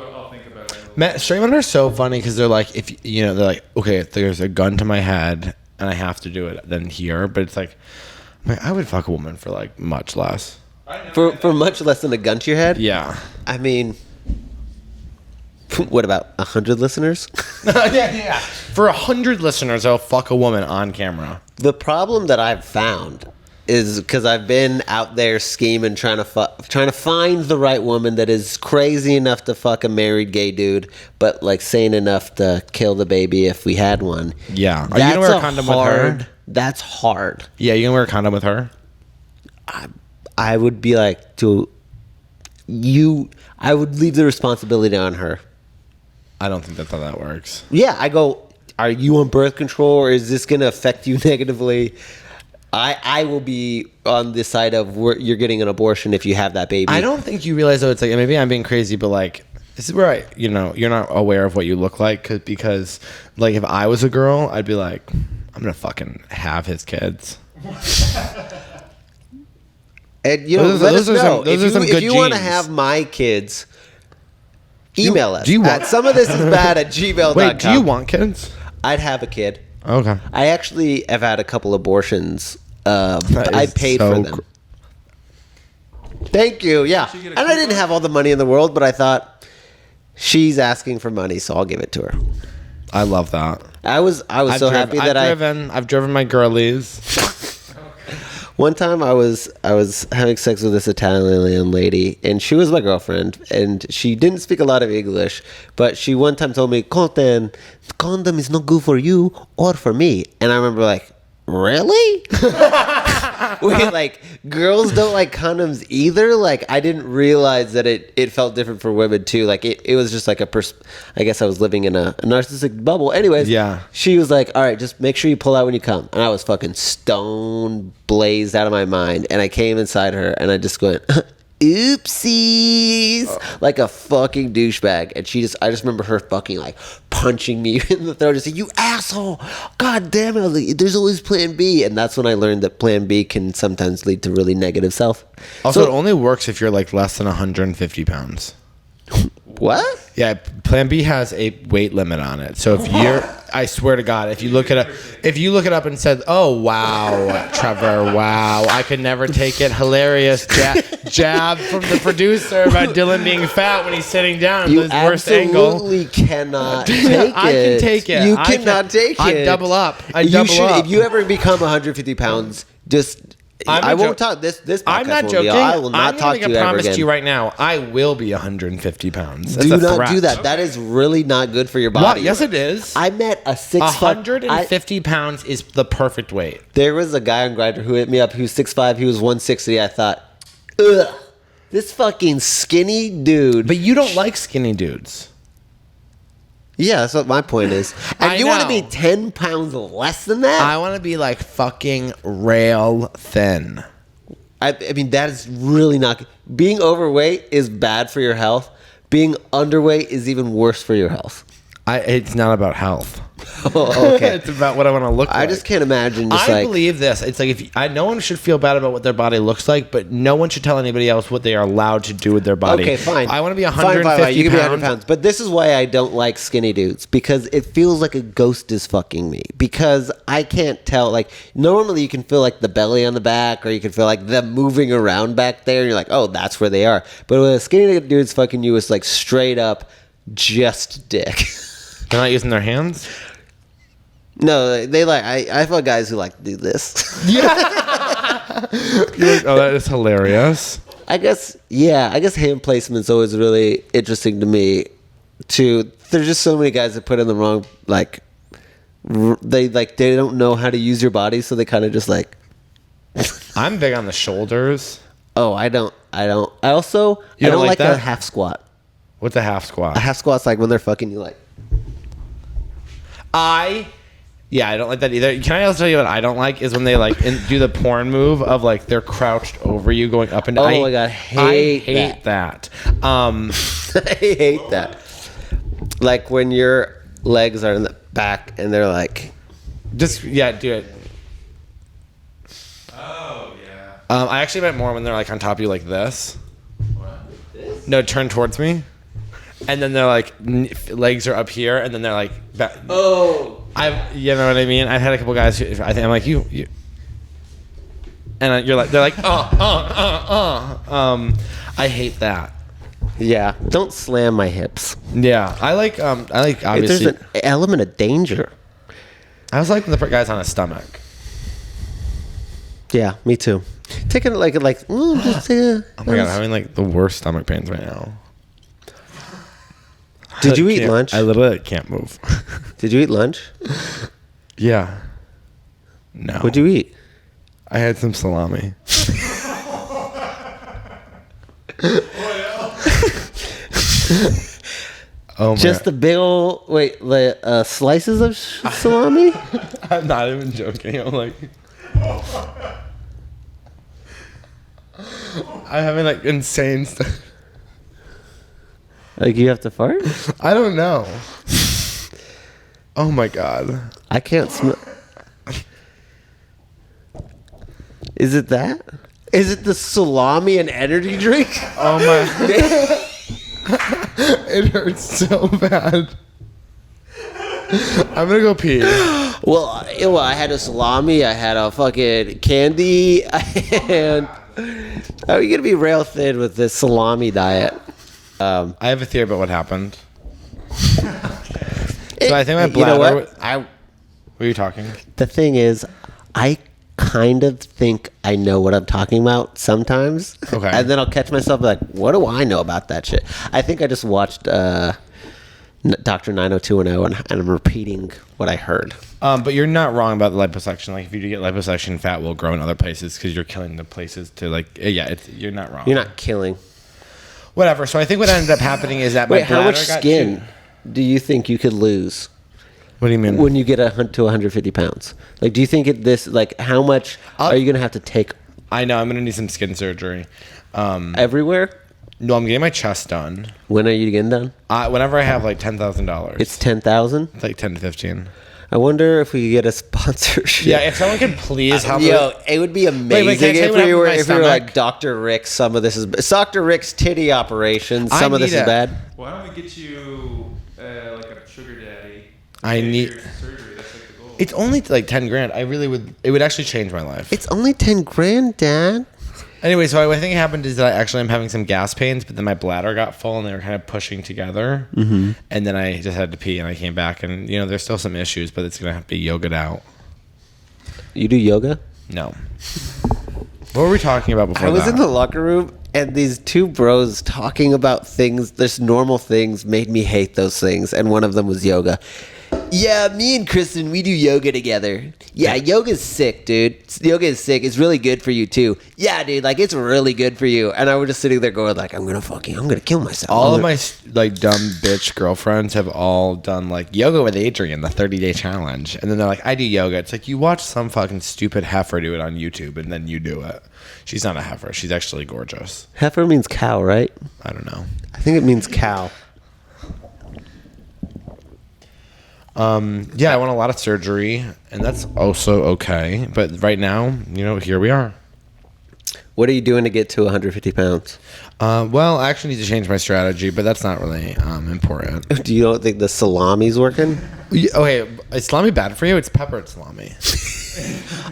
know. I'll think about it. Straight men are so funny because they're like, if you know, they're like, okay, if there's a gun to my head and I have to do it, then here. But it's like, I would fuck a woman for like much less. For much less than a gun to your head? Yeah. I mean, what about 100 listeners? yeah. For 100 listeners, I'll fuck a woman on camera. The problem that I've found is because I've been out there scheming, trying to find the right woman that is crazy enough to fuck a married gay dude, but like sane enough to kill the baby if we had one. Yeah. Are you gonna wear a condom with her? That's hard. Yeah, you gonna wear a condom with her? I would be like, to you, I would leave the responsibility on her. I don't think that's how that works. Yeah, I go, are you on birth control or is this going to affect you negatively? I will be on the side of you're getting an abortion if you have that baby. I don't think you realize, though, it's like, maybe I'm being crazy, but like, this is where you're not aware of what you look like because like, if I was a girl, I'd be like, I'm going to fucking have his kids. And you know, Those are some if good you want to genes. have my kids, email us. do you want- Some of this is bad at gmail.com. Wait, do you want kids? I'd have a kid. Okay. I actually have had a couple abortions. I is paid so for them. Thank you. Yeah, Did she get and a I didn't have all the money in the world, but I thought she's asking for money, so I'll give it to her. I love that. I was so happy that I've driven my girlies. One time I was having sex with this Italian lady, and she was my girlfriend, and she didn't speak a lot of English, but she one time told me, Colton, condom is not good for you or for me. And I remember like, really? Wait, like, girls don't like condoms either? Like, I didn't realize that it felt different for women too. Like, it was just like I guess I was living in a narcissistic bubble. Anyways, Yeah. she was like, all right, just make sure you pull out when you come. And I was fucking stone blazed out of my mind. And I came inside her and I just went, oopsies, like a fucking douchebag. And I just remember her fucking like punching me in the throat and saying, you asshole, god damn it, there's always plan B. And that's when I learned that plan B can sometimes lead to really negative self. Also, So- it only works if you're like less than 150 pounds. What? Yeah, Plan B has a weight limit on it. So if you're, I swear to God, if you look it up and said, "Oh wow, Trevor, wow, I could never take it," hilarious jab from the producer about Dylan being fat when he's sitting down You with his worst angle. absolutely cannot take it. I can take it. You I cannot take it. I double up. You should, if you ever become 150 pounds, just I won't talk. This podcast I'm not won't joking. Be, I will not talk to you I'm ever promise again. to you right now, I will be 150 pounds. That's Do a not threat. do that. That is really not good for your What? body. Yes, it is. I met a 6'5". 150 pounds is the perfect weight. There was a guy on Grindr who hit me up. He was 6'5". He was 160. I thought, ugh, this fucking skinny dude. But you don't like skinny dudes. Yeah, that's what my point is. And I you want to be know. 10 pounds less than that? I want to be like fucking rail thin. I mean, that is really not... Being overweight is bad for your health. Being underweight is even worse for your health. It's not about health. Oh, okay. It's about what I want to look like. I just can't imagine just I like... believe this. It's like no one should feel bad about what their body looks like, but no one should tell anybody else what they are allowed to do with their body. Okay, fine. I want to be Fine, 150 You can be 100 pounds. pounds. But this is why I don't like skinny dudes. Because it feels like a ghost is fucking me. Because I can't tell. Like, normally you can feel like the belly on the back, or you can feel like them moving around back there. And you're like, oh, that's where they are. But when a skinny dude's fucking you, it's like straight up just dick. They're not using their hands? No, they like... I feel guys who like to do this. You're like, oh, that is hilarious. I guess hand placement's always really interesting to me. There's just so many guys that put in the wrong, like, they don't know how to use your body, so they kind of just like. I'm big on the shoulders. Oh, I don't. I also You I don't don't like like a that? half squat. What's a half squat? A half squat's like when they're fucking you, like. I don't like that either. Can I also tell you what I don't like is when they like do the porn move of like they're crouched over you going up and down. Oh my God, I hate that. I hate that. Like when your legs are in the back and they're like. Just do it. I actually meant more when they're like on top of you like this. What? No, turn towards me. And then they're like, legs are up here, and then they're like, you know what I mean? I've had a couple guys who, I'm like, you. And you're like, they're like, I hate that. Yeah. Don't slam my hips. Yeah, I like obviously. There's an element of danger. I was like when the guy's on his stomach. Yeah, me too. Taking it like, ooh, just, Oh my god, I'm having like the worst stomach pains right now. Did you eat lunch? I literally can't move. Did you eat lunch? Yeah. No. What'd you eat? I had some salami. Oh my Just god. the big old slices of salami? I'm not even joking. I'm like, I'm having like insane stuff. Like you have to fart? I don't know. Oh my god. I can't smell. Is it that? Is it the salami and energy drink? Oh my. It hurts so bad. I'm gonna go pee. Well, I had a salami. I had a fucking candy. And how are you gonna be rail thin with this salami diet? I have a theory about what happened. So I think my bladder. You know what? What are you talking? The thing is, I kind of think I know what I'm talking about sometimes. Okay. And then I'll catch myself like, what do I know about that shit? I think I just watched Dr. 90210 and I'm repeating what I heard. But you're not wrong about the liposuction. Like if you do get liposuction, fat will grow in other places because you're killing the places to like. Yeah, you're not wrong. You're not killing. Whatever. So I think what ended up happening is that my Wait, how bladder much got skin do you think you could lose What do you mean? when you get to 150 pounds? Like, do you think how much are you going to have to take I know I'm gonna need some skin surgery. everywhere? No, I'm getting my chest done. When are you getting done? Whenever I have like $10,000. It's 10,000. It's like 10 to 15. I wonder if we could get a sponsorship. Yeah, if someone could please help me. Yo, it would be amazing can I tell you what if we were happened with my like Dr. Rick. Some of this is Dr. Rick's titty operation. Some of this is bad. Why don't we get you like a sugar daddy? I Get need- your surgery. That's like the goal. It's only like 10 grand. I really would. It would actually change my life. It's only 10 grand, Dad. Anyway, so I think it happened is that I actually am having some gas pains, but then my bladder got full and they were kind of pushing together. Mm-hmm. And then I just had to pee and I came back and there's still some issues, but it's gonna have to be yogaed out. You do yoga? No. What were we talking about before I was that? in the locker room and these two bros talking about things, just normal things, made me hate those things. And one of them was yoga. Yeah, me and Kristen, we do yoga together. Yeah, yoga's sick, dude. Yoga is sick. It's really good for you, too. Yeah, dude, like, it's really good for you. And I was just sitting there going, like, I'm going to kill myself. All of my like dumb bitch girlfriends have all done like yoga with Adrian, the 30-day challenge. And then they're like, I do yoga. It's like you watch some fucking stupid heifer do it on YouTube and then you do it. She's not a heifer. She's actually gorgeous. Heifer means cow, right? I don't know. I think it means cow. Yeah, I want a lot of surgery, and that's also okay. But right now, here we are. What are you doing to get to 150 pounds? Well, I actually need to change my strategy, but that's not really important. Do you don't think the salami's working? Okay, is salami bad for you? It's peppered salami.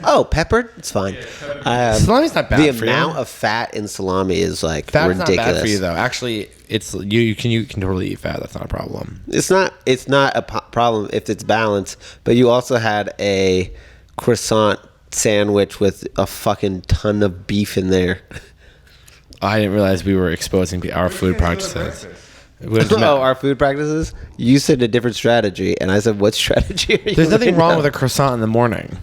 Oh, peppered? It's fine. Salami's not bad for you. The amount of fat in salami is like Fat's ridiculous. not bad for you though. Actually, it's you can totally eat fat. That's not a problem. It's not a problem if it's balanced. But you also had a croissant sandwich with a fucking ton of beef in there. I didn't realize we were exposing our food practices. Our food practices? You said a different strategy, and I said, what strategy are you There's nothing laying wrong out? with a croissant in the morning.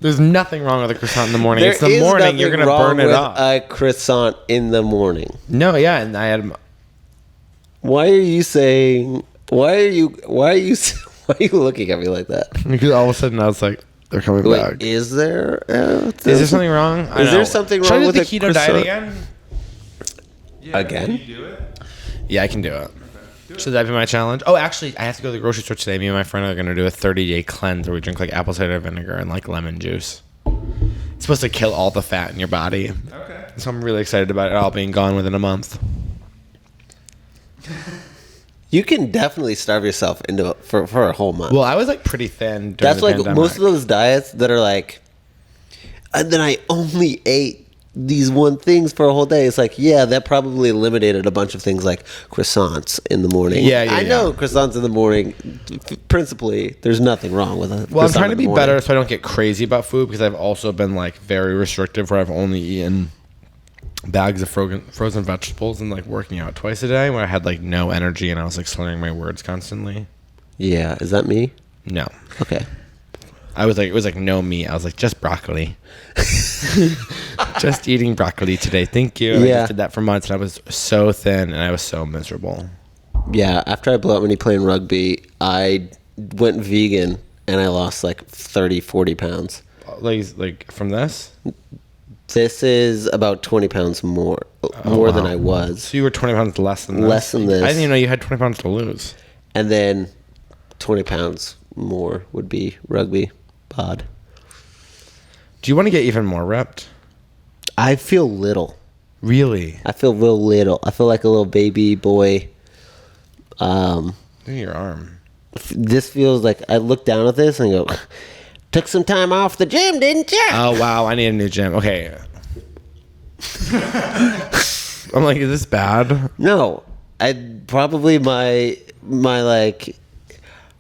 There's nothing wrong with a croissant in the morning. It's the There is morning. You're nothing going to wrong burn it with up. a croissant in the morning. No, yeah, and I had... Why are you saying... Why are you looking at me like that? Because all of a sudden I was like, they're coming back. Wait, is there... Is there something wrong? Is there something Should I wrong do with the a keto diet croissant? again? Yeah, Again? Can you do it? Yeah, I can do it. Should that be my challenge? Oh, actually, I have to go to the grocery store today. Me and my friend are going to do a 30-day cleanse where we drink like apple cider vinegar and like lemon juice. supposed to kill all the fat in your body. Okay. So I'm really excited about it all being gone within a month. You can definitely starve yourself into it for a whole month. Well, I was like pretty thin during That's the like pandemic. most of those diets that are like, and then I only ate these one things for a whole day. It's like, yeah, that probably eliminated a bunch of things like croissants in the morning. Yeah, I know croissants in the morning. Principally, there's nothing wrong with it. Well, I'm trying to be better so I don't get crazy about food because I've also been like very restrictive where I've only eaten bags of frozen vegetables and like working out twice a day where I had like no energy and I was like slurring my words constantly. Yeah, is that me? No. Okay. I was like, it was like no meat. I was like, just broccoli. Just eating broccoli today. Thank you. I Yeah. just did that for months and I was so thin and I was so miserable. Yeah, after I blew up when he played rugby, I went vegan and I lost like 30, 40 pounds. Like from this? This is about 20 pounds more than I was. So you were 20 pounds less than this? Less than this. I didn't even know you had 20 pounds to lose. And then 20 pounds more would be rugby pod. Do you want to get even more ripped? I feel little. Really? I feel real little. I feel like a little baby boy. Look at your arm. This feels like I look down at this and go, took some time off the gym, didn't you? Oh, wow. I need a new gym. Okay. I'm like, is this bad? No, I probably my like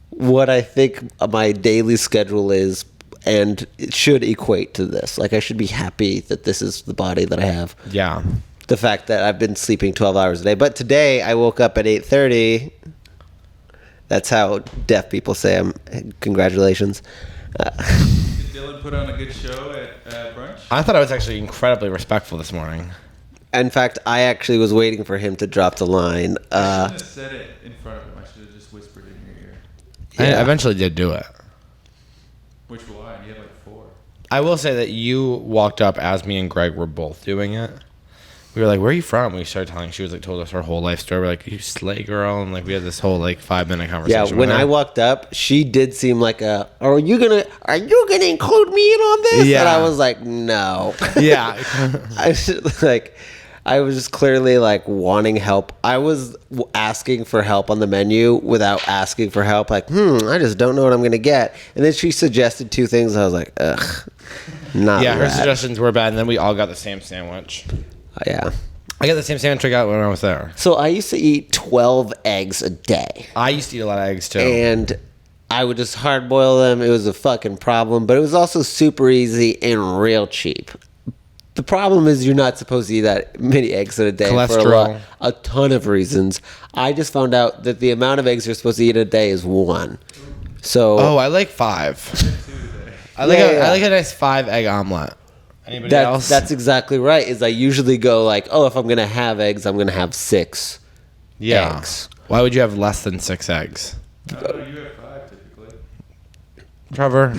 what I think my daily schedule is, and it should equate to this. Like I should be happy that this is the body that I have. Yeah. The fact that I've been sleeping 12 hours a day, but today I woke up at 8:30. That's how deaf people say I'm. Congratulations. Did Dylan put on a good show at brunch? I thought I was actually incredibly respectful this morning. In fact, I actually was waiting for him to drop the line. I shouldn't have said it in front of him. I should have just whispered in your ear. Yeah. I eventually did do it. Which one? You had like 4. I will say that you walked up as me and Greg were both doing it. We were like, where are you from? We started telling. She was like, told us her whole life story. We're like, you slay girl. And like, we had this whole like 5-minute conversation. Yeah, when with her. I walked up, she did seem like are you gonna include me in on this? Yeah. And I was like, no. Yeah. I was just clearly like wanting help. I was asking for help on the menu without asking for help. Like, I just don't know what I'm gonna get. And then she suggested 2 things. I was like, ugh, not. Yeah, her that. suggestions were bad. And then we all got the same sandwich. Yeah. I got the same sandwich I got when I was there. So I used to eat 12 eggs a day. I used to eat a lot of eggs too. And I would just hard boil them. It was a fucking problem, but it was also super easy and real cheap. The problem is you're not supposed to eat that many eggs in a day for Cholesterol. a ton of reasons. I just found out that the amount of eggs you're supposed to eat in a day is 1. So Oh, I like 5. I like a nice 5-egg omelet. Anybody else? that's exactly right. Is I usually go like, oh, if I'm gonna have eggs, I'm gonna have 6 eggs. Why would you have less than 6 eggs? I don't know, you have 5 typically. Trevor,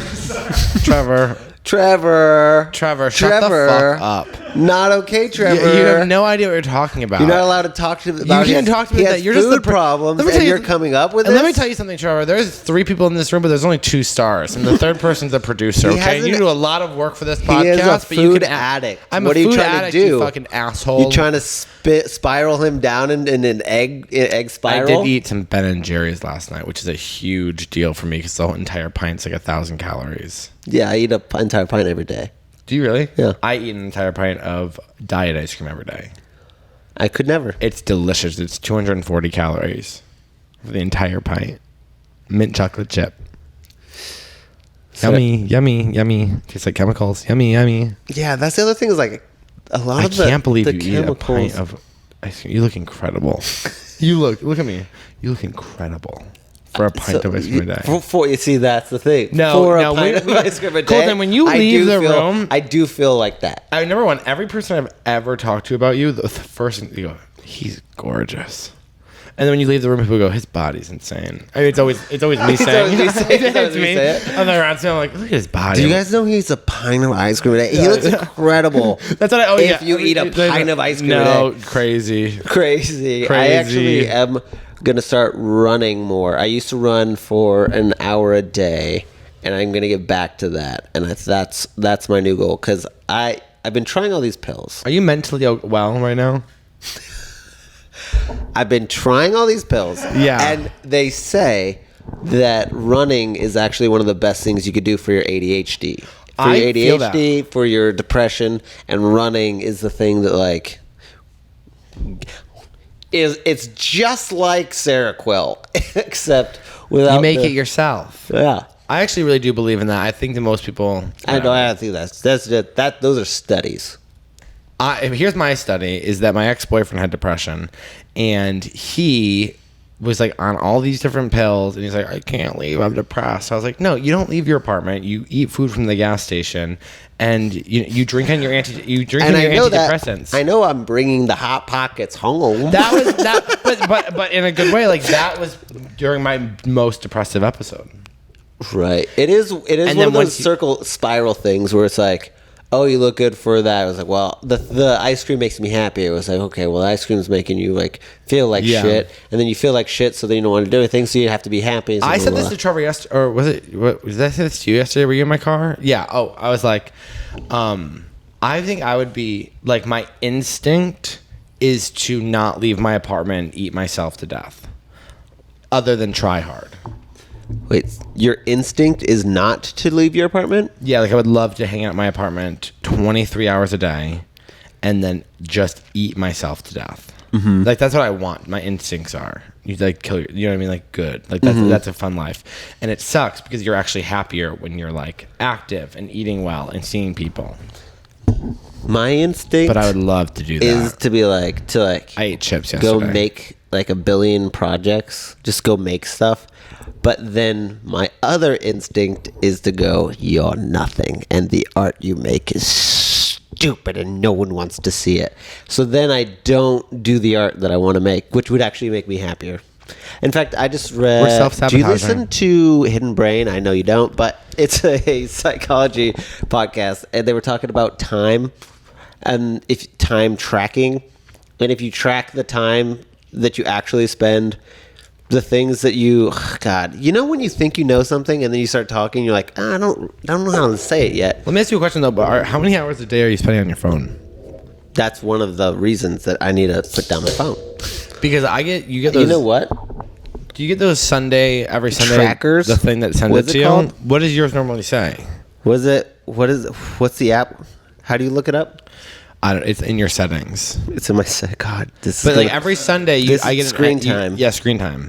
shut the fuck up. Not okay, Trevor. You have no idea what you're talking about. You're not allowed to talk to about You can't talk to me he that. has You're just the food problems, Let me and tell you you're coming up with And this? let me tell you something, Trevor. There's 3 people in this room, but there's only 2 stars, and the third person's a producer. He Okay, has you an- do a lot of work for this He podcast, is a but you food can addict. I'm What a are you food trying to addict, do? you fucking asshole. You trying to spiral him down in an egg spiral? I did eat some Ben and Jerry's last night, which is a huge deal for me because the whole entire pint's like 1,000 calories. Yeah, I eat an entire pint every day. Do you really? Yeah. I eat an entire pint of diet ice cream every day. I could never. It's delicious. It's 240 calories for the entire pint. Mint chocolate chip. So- Yummy. Tastes like chemicals. Yummy. Yeah, that's the other thing is like a lot I of the can't believe the you eat a pint chemicals. of ice cream. You look incredible. Look at me. You look incredible for a pint of ice cream a day. You see, that's the thing. No, for no, a pint of ice cream a day. Colton, when you I leave do the feel- room- I do feel like that. Number one, every person I've ever talked to about you, the first thing you go, he's gorgeous. And then when you leave the room, people go, his body's insane. I mean, it's always me saying always me saying- it's always it's me me. saying it. I'm around, so I'm like, look at his body. Do you guys know he's a pint of ice cream a day? He looks incredible. That's what I. Oh, If yeah. you eat a pint of ice cream a no, day. crazy. Crazy. I Crazy. actually am gonna start running more. I used to run for an hour a day, and I'm gonna get back to that. And that's my new goal because I've been trying all these pills. Are you mentally well right now? I've been trying all these pills. Yeah. And they say that running is actually one of the best things you could do for your ADHD. For your feel ADHD, for your depression, and running is the thing that like it's just like Seroquel, except without You make it yourself. Yeah. I actually really do believe in that. I think that most people. I think that's those are studies. Here's my study: is that my ex-boyfriend had depression, and he was like on all these different pills, and he's like, I can't leave, I'm depressed. I was like, no, you don't leave your apartment. You eat food from the gas station, and you drink on your antidepressants. I know I'm bringing the Hot Pockets home. That was that, but in a good way. Like that was during my most depressive episode. Right. It is And one of those circle spiral things where it's like, oh, you look good for that. I was like, well, the ice cream makes me happy. It was like, okay, well, the ice cream is making you like feel like shit, and then you feel like shit, so then you don't want to do anything, so you have to be happy. I said this to Trevor yesterday, or was I say this to you yesterday? Were you in my car? Yeah. Oh, I was like, I think I would be like, my instinct is to not leave my apartment and eat myself to death, other than try hard. Wait, your instinct is not to leave your apartment? Yeah, like I would love to hang out in my apartment 23 hours a day and then just eat myself to death. Mm-hmm. Like that's what I want. My instincts are. You like kill your, you know what I mean? Like good. Like that's a fun life. And it sucks because you're actually happier when you're like active and eating well and seeing people. My instinct, but I would love to do that. Is to be like I ate chips yesterday. Go make like 1 billion projects. Just go make stuff. But then my other instinct is to go, you're nothing, and the art you make is stupid, and no one wants to see it. So then I don't do the art that I want to make, which would actually make me happier. In fact, I just read. We're self-sabotaging. Do you listen to Hidden Brain? I know you don't, but it's a psychology podcast, and they were talking about time and if time tracking, and if you track the time that you actually spend. The things that God, you know when you think you know something and then you start talking, you're like, I don't know how to say it yet. Let me ask you a question though. But how many hours a day are you spending on your phone? That's one of the reasons that I need to put down my phone. Because you get those. You know what? Do you get those every Sunday trackers? The thing that sends it to you. Called? What does yours normally say? What's the app? How do you look it up? It's in your settings. It's in my God. But like every Sunday, I get screen time. Screen time.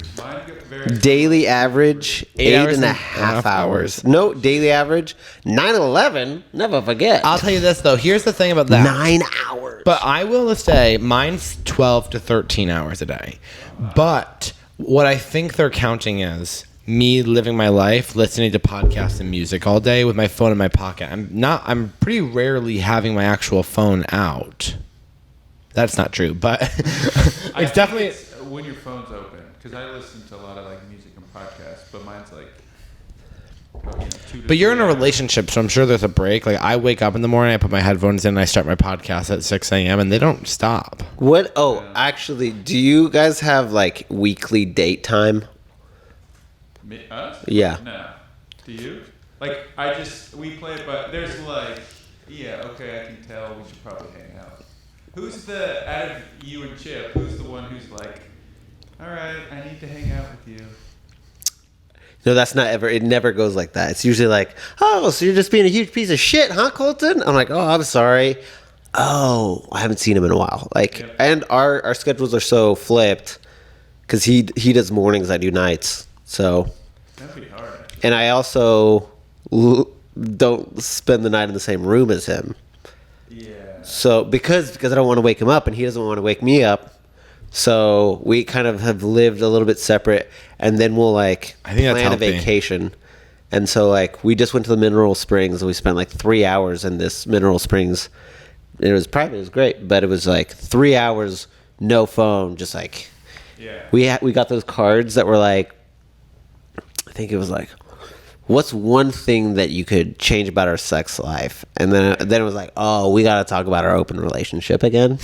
Daily average 8.5 hours. No, daily average 9/11. Never forget. I'll tell you this though. Here's the thing about that. 9 hours. But I will say mine's 12 to 13 hours a day. But what I think they're counting is me living my life, listening to podcasts and music all day with my phone in my pocket. I'm pretty rarely having my actual phone out. That's not true, but it's definitely when your phone's open. Because I listen to a lot of like music and podcasts, but mine's like. But you're in a relationship, so I'm sure there's a break. Like I wake up in the morning, I put my headphones in, and I start my podcast at 6 a.m. and they don't stop. What? Oh, actually, do you guys have like weekly date time? Us? Yeah. No. Do you? Like, we play it, but there's like, yeah, okay, I can tell we should probably hang out. Who's out of you and Chip, who's the one who's like, all right, I need to hang out with you? No, that's not ever, it never goes like that. It's usually like, oh, so you're just being a huge piece of shit, huh, Colton? I'm like, oh, I'm sorry. Oh, I haven't seen him in a while. Like, yep. And our schedules are so flipped because he does mornings, I do nights. So, that'd be hard. And I also don't spend the night in the same room as him. Yeah. So because I don't want to wake him up and he doesn't want to wake me up. So we kind of have lived a little bit separate, and then we'll like plan a vacation. And so like we just went to the Mineral Springs and we spent like 3 hours in this Mineral Springs. It was private, it was great, but it was like 3 hours, no phone, just like we got those cards that were like, I think it was like, what's one thing that you could change about our sex life? And then it was like, oh, we got to talk about our open relationship again.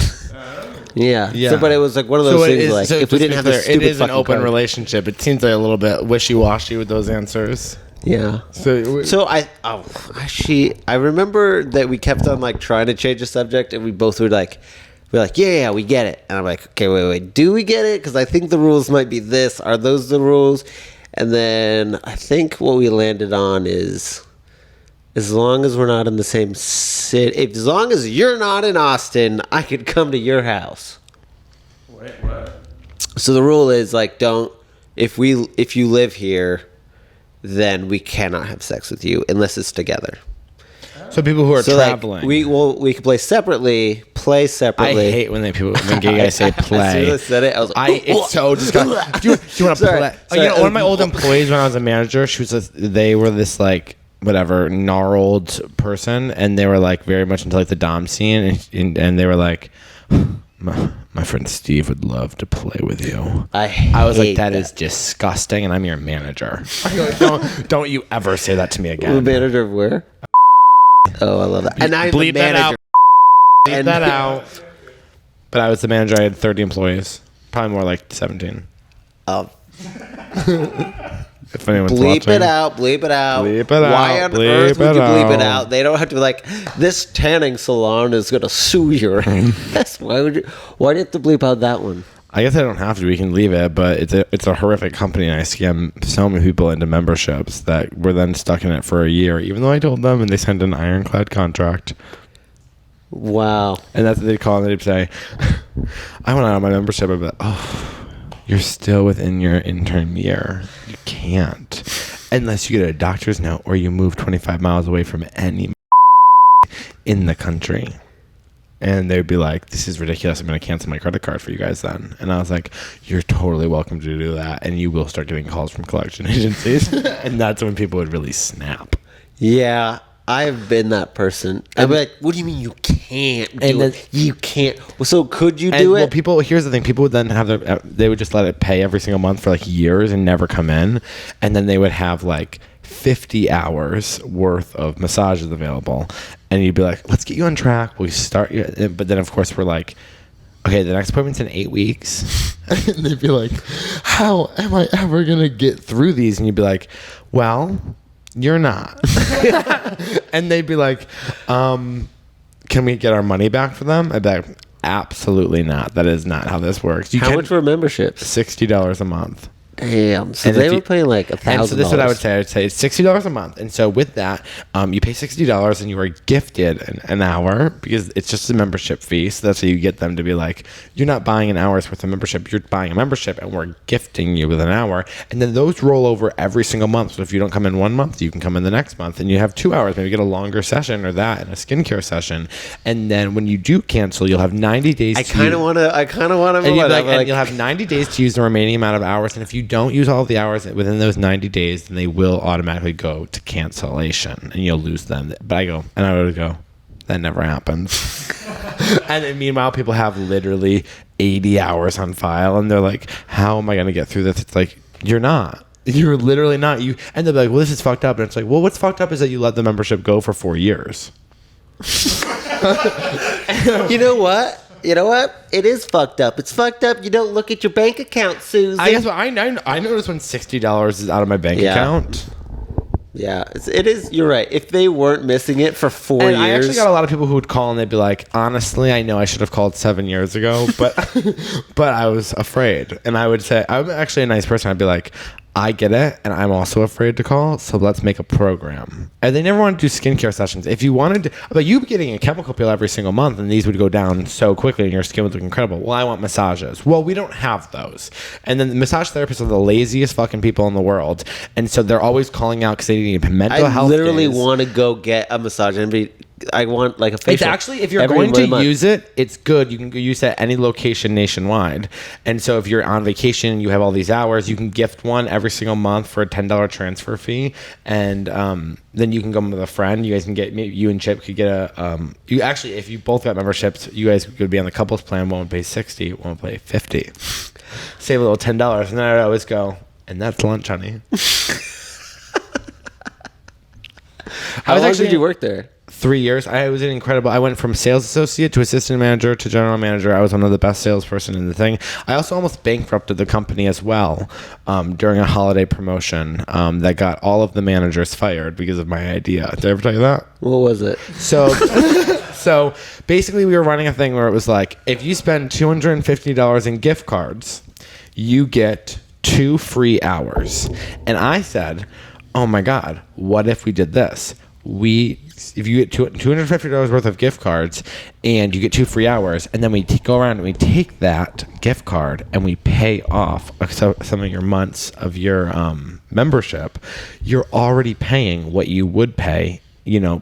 Yeah. So, but it was like one of those things like, if we didn't have this stupid it is an open card. relationship. It seems like a little bit wishy-washy with those answers. Yeah. So I remember that we kept on like trying to change the subject, and we both were like, yeah, we get it. And I'm like, okay, wait, do we get it? Because I think the rules might be this. Are those the rules? And then I think what we landed on is, as long as we're not in the same city, as long as you're not in Austin, I could come to your house. Wait, what? So the rule is like, if you live here, then we cannot have sex with you unless it's together. So people who are traveling. Like, we can play separately. I hate when when gay guys say play. As soon as I said it, I was like, it's so disgusting. Do you want to play? Sorry. One of my old employees when I was a manager, they were this like whatever gnarled person, and they were like very much into like the dom scene, and they were like, my friend Steve would love to play with you. I was like, that is disgusting, and I'm your manager. Don't you ever say that to me again. The manager of where? Oh, I love that. And I'm the manager. Bleep that out. But I was the manager. I had 30 employees. Probably more like 17. Oh. If anyone's bleep watching. It out. Bleep it out. Bleep it out. Why on earth would you bleep it out? They don't have to be like, this tanning salon is going to sue your ass. Why do you have to bleep out that one? I guess I don't have to. We can leave it, but it's a horrific company, and I scam so many people into memberships that were then stuck in it for a year, even though I told them, and they signed an ironclad contract. Wow. And that's what they'd call, and they'd say, I went out of my membership. I'd be like, oh, you're still within your intern year. You can't. Unless you get a doctor's note or you move 25 miles away from any in the country. And they'd be like, this is ridiculous. I'm going to cancel my credit card for you guys then. And I was like, you're totally welcome to do that. And you will start getting calls from collection agencies. And that's when people would really snap. Yeah, I've been that person. I'd be like, what do you mean you can't do it? You can't. Well, so could you do it? Well, here's the thing. People would then they would just let it pay every single month for like years and never come in. And then they would have like 50 hours worth of massages available. And you'd be like, let's get you on track. We start you. But then, of course, we're like, okay, the next appointment's in 8 weeks. And they'd be like, how am I ever going to get through these? And you'd be like, well, you're not. And they'd be like, can we get our money back for them? I'd be like, absolutely not. That is not how this works. How much for memberships? $60 a month. Damn. So and they were paying like $1,000. And so this is what I would say. I'd say it's $60 a month. And so with that, you pay $60 and you are gifted an hour because it's just a membership fee. So that's how you get them to be like, you're not buying an hour's worth of membership. You're buying a membership and we're gifting you with an hour. And then those roll over every single month. So if you don't come in 1 month, you can come in the next month and you have 2 hours. Maybe get a longer session or that and a skincare session. And then when you do cancel, you'll have 90 days. I kind of want to. And you'll have 90 days to use the remaining amount of hours. And if you don't use all of the hours within those 90 days, then they will automatically go to cancellation and you'll lose them. But I would go, that never happens. And then meanwhile, people have literally 80 hours on file and they're like, how am I going to get through this? It's like, you're not. You're literally not. And they'll be like, well, this is fucked up. And it's like, well, what's fucked up is that you let the membership go for 4 years. You know what? It is fucked up. It's fucked up. You don't look at your bank account, Susan. I guess I notice when $60 is out of my bank account. Yeah, it is. You're right. If they weren't missing it for 4 years. I actually got a lot of people who would call and they'd be like, honestly, I know I should have called 7 years ago, but but I was afraid. And I would say, I'm actually a nice person. I'd be like, I get it, and I'm also afraid to call, so let's make a program. And they never want to do skincare sessions. If you wanted to, but you'd be getting a chemical peel every single month, and these would go down so quickly, and your skin would look incredible. Well, I want massages. Well, we don't have those. And then the massage therapists are the laziest fucking people in the world, and so they're always calling out because they need mental health. I literally days. Want to go get a massage and I want like a facial. It's actually, if you're going to use it, it's good. You can go use it at any location nationwide. And so if you're on vacation and you have all these hours, you can gift one every single month for a $10 transfer fee. And then you can go with a friend. You guys can get, maybe you and Chip could get if you both got memberships, you guys could be on the couples plan. One would pay $60, one would pay $50. Save a little $10. And then I would always go, and that's lunch, honey. How long did you work there? 3 years. I was incredible. I went from sales associate to assistant manager to general manager. I was one of the best salesperson in the thing. I also almost bankrupted the company as well during a holiday promotion that got all of the managers fired because of my idea. Did I ever tell you that? What was it? So basically we were running a thing where it was like, if you spend $250 in gift cards, you get 2 free hours. And I said, oh my God, what if we did this? If you get $250 worth of gift cards and you get 2 free hours, and then we go around and we take that gift card and we pay off some of your months of your membership, you're already paying what you would pay,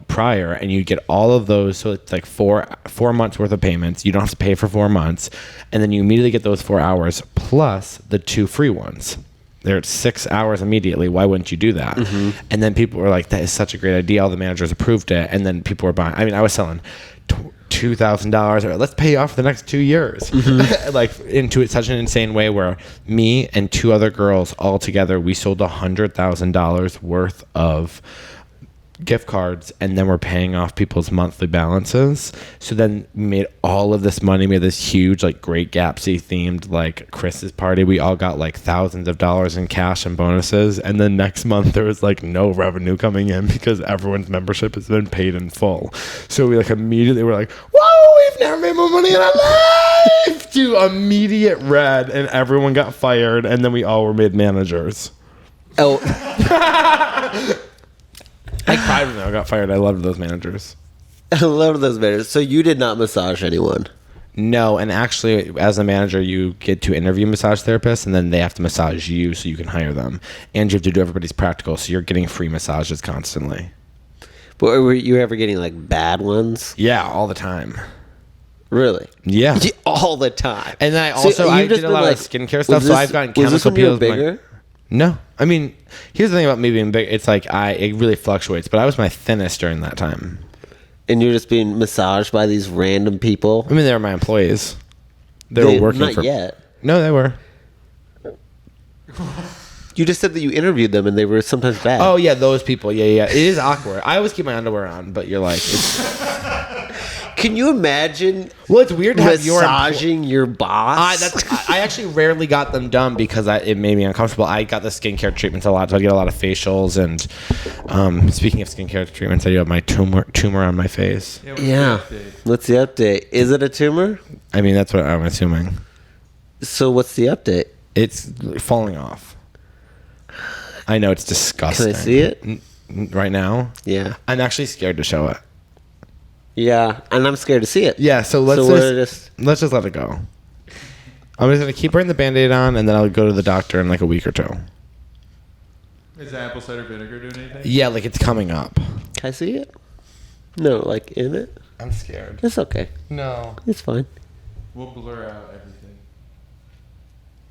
prior, and you get all of those. So it's like 4 months worth of payments. You don't have to pay for 4 months, and then you immediately get those 4 hours plus the 2 free ones. They're at 6 hours immediately. Why wouldn't you do that? Mm-hmm. And then people were like, that is such a great idea. All the managers approved it. And then people were buying. I mean, I was selling $2,000. Let's pay off the next 2 years. Mm-hmm. Like into such an insane way where me and 2 other girls all together, we sold $100,000 worth of gift cards, and then we're paying off people's monthly balances. So then we made all of this money, made this huge, like, Great Gatsby themed, like, Chris's party. We all got like thousands of dollars in cash and bonuses, and then next month there was like no revenue coming in because everyone's membership has been paid in full. So we like immediately were like, whoa, we've never made more money in our life, to immediate red, and everyone got fired, and then we all were made managers. Oh. I cried when I got fired. I loved those managers. I love those managers. So you did not massage anyone? No, and actually, as a manager, you get to interview massage therapists, and then they have to massage you so you can hire them. And you have to do everybody's practical, so you're getting free massages constantly. But were you ever getting, like, bad ones? Yeah, all the time. Really? Yeah. All the time. And then I did a lot of skincare stuff, so I've gotten chemical peels. Bigger? No. I mean, here's the thing about me being big. It's like it really fluctuates, but I was my thinnest during that time. And you're just being massaged by these random people? I mean, they were my employees. They were working not yet. No, they were. You just said that you interviewed them and they were sometimes bad. Oh, yeah, those people. Yeah. It is awkward. I always keep my underwear on, but you're like... Can you imagine? Well, it's weird to have massaging your boss. I actually rarely got them done because it made me uncomfortable. I got the skincare treatments a lot, so I get a lot of facials. And speaking of skincare treatments, I do have my tumor on my face. Yeah. What's the update? Is it a tumor? I mean, that's what I'm assuming. So what's the update? It's falling off. I know, it's disgusting. Can I see it right now? Yeah. I'm actually scared to show it. Yeah, and I'm scared to see it. Yeah, so let's just let it go. I'm just gonna keep putting the Band-Aid on, and then I'll go to the doctor in like a week or 2. Is apple cider vinegar doing anything? Yeah, like it's coming up. Can I see it? No, like in it. I'm scared. It's okay. No, it's fine. We'll blur out everything.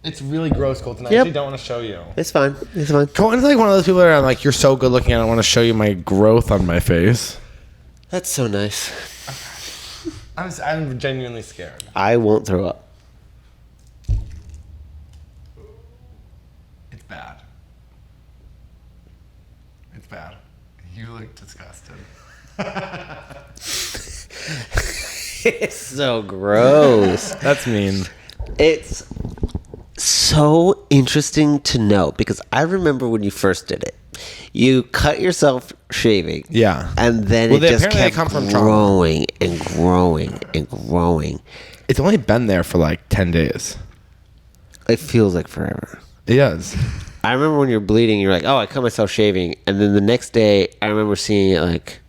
It's really gross, Colton. I Yep. actually don't want to show you. It's fine. It's fine. Colton's like one of those people that I'm like, you're so good looking, I don't want to show you my growth on my face. That's so nice. I'm genuinely scared. I won't throw up. It's bad. It's bad. You look disgusted. It's so gross. That's mean. It's so interesting to know because I remember when you first did it. You cut yourself shaving. Yeah. And then it just kept come from growing and growing and growing. It's only been there for like 10 days. It feels like forever. It does. I remember when you're bleeding, you're like, oh, I cut myself shaving. And then the next day, I remember seeing it like,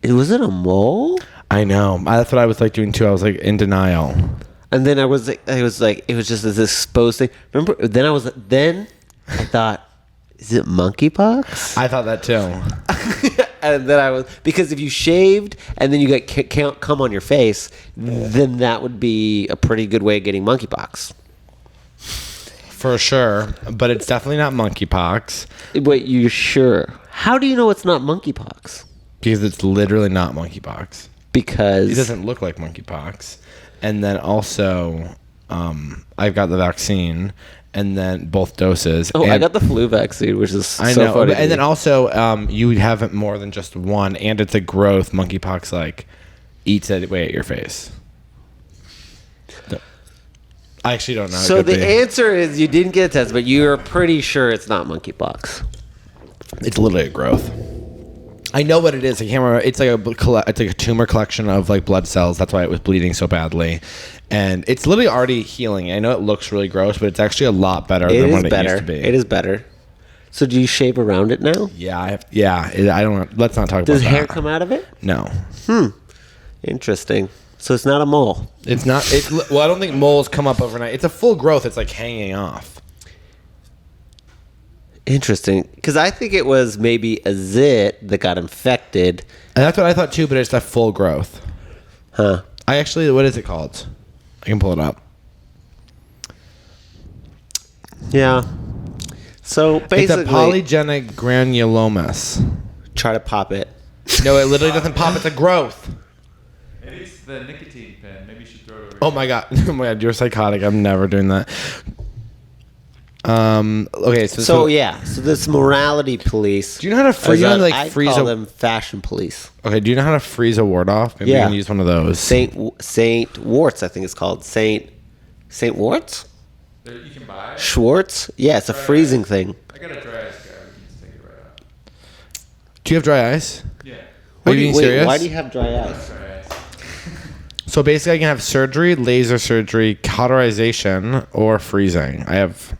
was it a mole? I know. That's what I was like doing too. I was like in denial. And then it was just this exposed thing. Remember, then I thought, is it monkeypox? I thought that too. And then because if you shaved and then you got cum on your face, then that would be a pretty good way of getting monkeypox. For sure. But it's definitely not monkeypox. Wait, you're sure? How do you know it's not monkeypox? Because it's literally not monkeypox. Because it doesn't look like monkeypox. And then also, I've got the vaccine, and then both doses. Oh, and I got the flu vaccine, which is I so know. funny. And then also, you have more than just one, and it's a growth. Monkeypox like eats it away at your face. I actually don't know. It So could the be. answer is you didn't get a test, but you're pretty sure it's not monkeypox. It's literally a growth. I know what it is. I can't remember. It's like a tumor collection of like blood cells. That's why it was bleeding so badly, and it's literally already healing. I know it looks really gross, but it's actually a lot better than what it used to be. It is better. So do you shave around it now? Yeah, I don't. Let's not talk about that. Does hair come out of it? No, Interesting. So it's not a mole. it's not. Well, I don't think moles come up overnight. It's a full growth. It's like hanging off. Interesting. Because I think it was maybe a zit that got infected. And that's what I thought too. But it's a full growth. Huh. I actually, what is it called? I can pull it up. Yeah. So basically, It's a polygenic granulomas. try to pop it. No, it literally doesn't pop. It's a growth. Maybe it's the nicotine pen. Maybe you should throw it over. Oh my god! Oh my god! You're psychotic. I'm never doing that. Okay. So yeah. So this morality police. Do you know how to freeze? You know how to, like, I freeze call a- them fashion police. Okay. Do you know how to freeze a wart off? Maybe Yeah. you can use one of those. Saint Warts, I think it's called. Saint Warts? You can buy it. Schwartz? Yeah, it's a freezing thing. I got a dry ice guy. We can just take it right out. Do you have dry ice? Yeah. Are you being serious? Why do you have dry ice? Dry ice. So basically, I can have surgery, laser surgery, cauterization, or freezing. I have.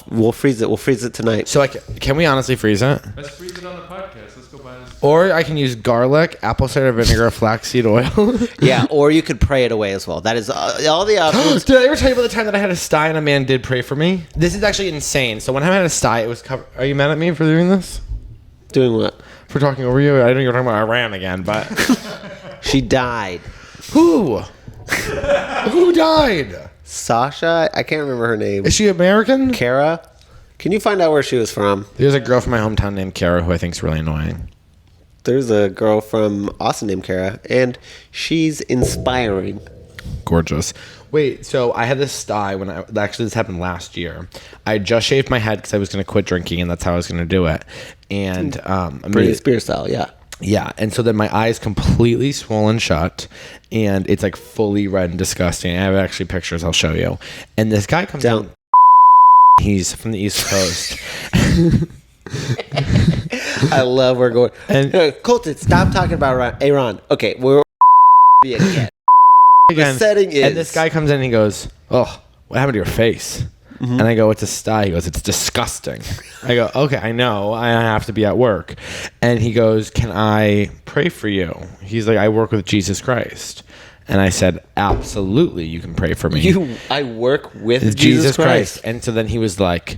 We'll freeze it. We'll freeze it tonight. So like, can we honestly freeze it? Let's freeze it on the podcast. Let's go buy this. Or I can use garlic, apple cider vinegar, flaxseed oil. Yeah, or you could pray it away as well. That is all the options. Did I ever tell you about the time that I had a sty and a man did pray for me? This is actually insane. So when I had a sty, it was covered. Are you mad at me for doing this? Doing what? For talking over you? I know you're talking about Iran again, but She died. who? Who died? Sasha? I can't remember her name. Is she American? Kara? Can you find out where she was from? There's a girl from my hometown named Kara who I think is really annoying. There's a girl from Austin named Kara, and she's inspiring. Gorgeous. Wait, so I had this sty when actually this happened last year. I just shaved my head because I was going to quit drinking, and that's how I was going to do it. And Britney Spears style, yeah. yeah, and so then my eyes completely swollen shut, and it's like fully red and disgusting. I have actually pictures I'll show you. And this guy comes Down. down. He's from the East Coast. I love where we're going. And- Colton, stop talking about Iran. Okay, we're again. Again, setting is- and this guy comes in and he goes, "Oh, what happened to your face?" And I go, "It's a sty." He goes, "It's disgusting." I go, "Okay, I know. I have to be at work." And he goes, "Can I pray for you?" He's like, "I work with Jesus Christ." And I said, "Absolutely, you can pray for me." I work with It's Jesus Christ. And so then he was like,